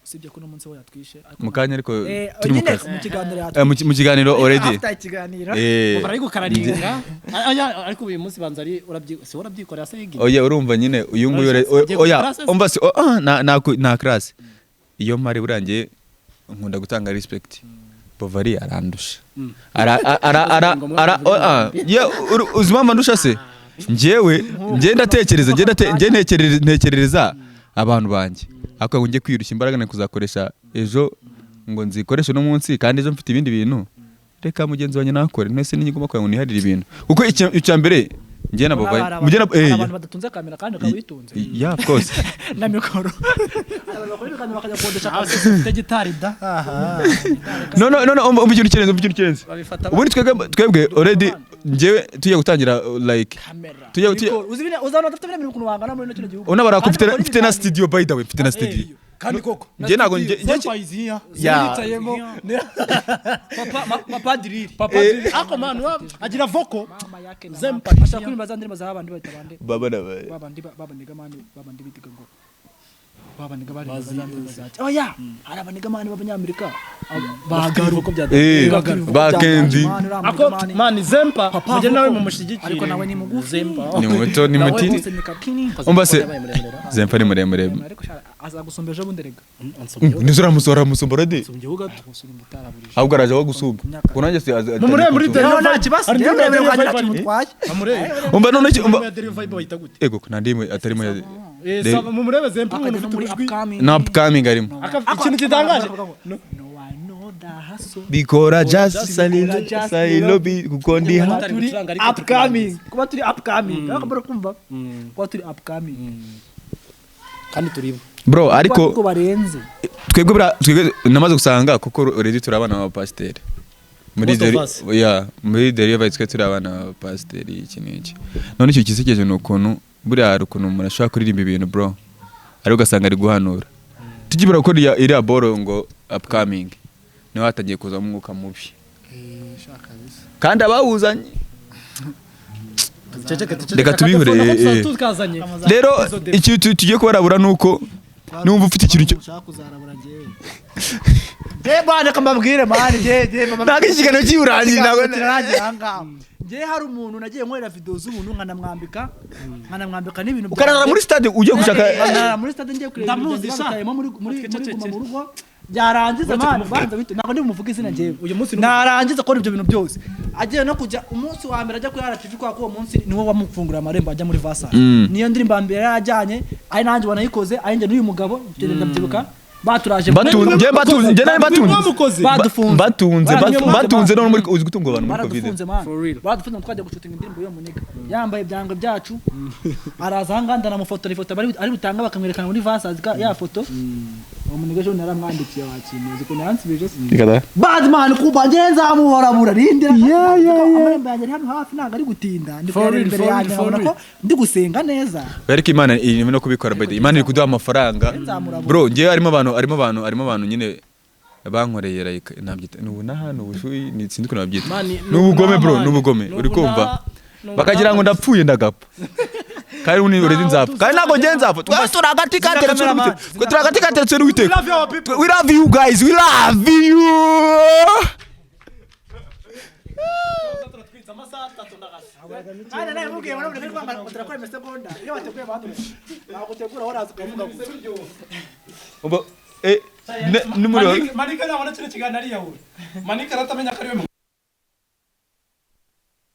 sibye ko no munsi wo yatwishe mukanya ariko turi mu kazi mu kiganiro already bari gukararinga ariko uyu munsi banza ari urabyikorera se yigi oya urumva nyine uyu nguyu oya umva se na class iyo mari burangiye nkunda gutanga respect Bovary arandusha uzima mandusha se njyewe ntekerereza abantu banjye ako ngo njye kwirushya imbaraga ne kuzakoresha ejo ngo nzikoreshe no munsi kandi ejo mfite ibindi bintu reka mugenzi wanjye nakore ntese n'igomba kwa ngo niharire ibintu kuko icya mbere njye na Bovary abantu badatunze kamera kandi akawitunze yeah of course na mikoro abakora kandi bakajya kodesha afite gitari da no umukino kirenze ubundi twebwe already njyewe tugiye gutangira like uzana dafite ibintu ukuntu wangana muri kino gihugu unabara ko mfite na studio by the way mfite na studio kandi koko njye nago yitayemo papa diriri ako manu agira voko zempa ashaka kwimbaza ndimo za abandi bahita bande babandi bitiga ngo babaniga bari bazati oya hari abaniga mani b'abanyamerika bagaruka ko bakendi ako mani zempa mujye nawe mu mushigiki ariko nawe ni mugufi zempa ni muto ni muti umbase zempa ni muremure azagusomba ejo bundi rega nizura musombora de ahubwo araje wo gusumba kunanjye se mu muremure de nta kibasi muremure ukajya kimutwaye umba none ego kunandimwe atarimo mu murebe zempa umuntu ufite ujwi na upcoming arimo ikintu kitangaje bikora just salilo kuko ndi upcoming kuba turi upcoming akabura kumva kuba turi upcoming kandi turibo bro ariko barenze twebwe namaze gusanga kuko already turabana aba pasteur muri deri yabaitswe turabana aba pasteur iki n'iki none icyo kisekeje no ukuntu buri hari ukuntu umuntu ashaka kuririmba ibintu bro ari ugasanga ari guhanura tugibura gukora iriya boro ngo upcoming niho hatangiye kuza umwuka mubi kandi abawuzanye reka tubihore rero ikintu tugiye kubarabura nuko numva ufite ikintu cyo bana kambabwire mani ntabwo ikiganiro cy'urangiye ntabwo ngiye hari umuntu nagiye nkorera video z'umuntu nkanamwambika n'ibintu ukarara muri stade ugiye gushaka muri stade ngiye kureba muri rugo byarangiza mani banza bito nako ndi muvuga izina ngiye uyu munsi narangiza ko ibyo bintu byose agiye no kujya umunsi wa mbere ajya kuri RTV kwa ko umunsi niwo wamufungura amarembo ajya muri Versailles niyo ndirimba mbere yajyanye ari nanjye wanayikoze ayenje n'uyu mugabo ndabyibuka baturaje batunze none muri uzi gutunga abantu muri covid badufunze twajya gushutinga indirimbo yo muniga yambaye byangwe byacu araza hanganda na mufotora ifoto ari butanga bakamwerekana muri Versailles ya foto umuniga jo naramwandikiye wakimuzi ko nansibije Badman kuba ngenza muhorabura rindira amarembo yanjye hano hafi naga ari gutinda ndi kureba imbere yanjye nkabona ko ndi gusenga neza ariko Imana irimo no kubikora by Imana iri kuduha amafaranga bro ngiye harimo abantu nyine bankoreye like nabyita nubu nahano ubushuyi ni sindi kuna babyita n'ubugome bro n'ubugome uri kumva bakagira ngo ndapfuye ndagapfa kandi uni urezi nzapfa kandi nago ngenza nzapfa turagati kateretse n'uwiteka we love you guys we love you Ana naye mugiye mwana muri kwanga turakora seconda iyo bateguye bantu bagutegura waraza ukavuga umba numero manika nabona kino kiganiro ari yawe manika aratamenya kariwe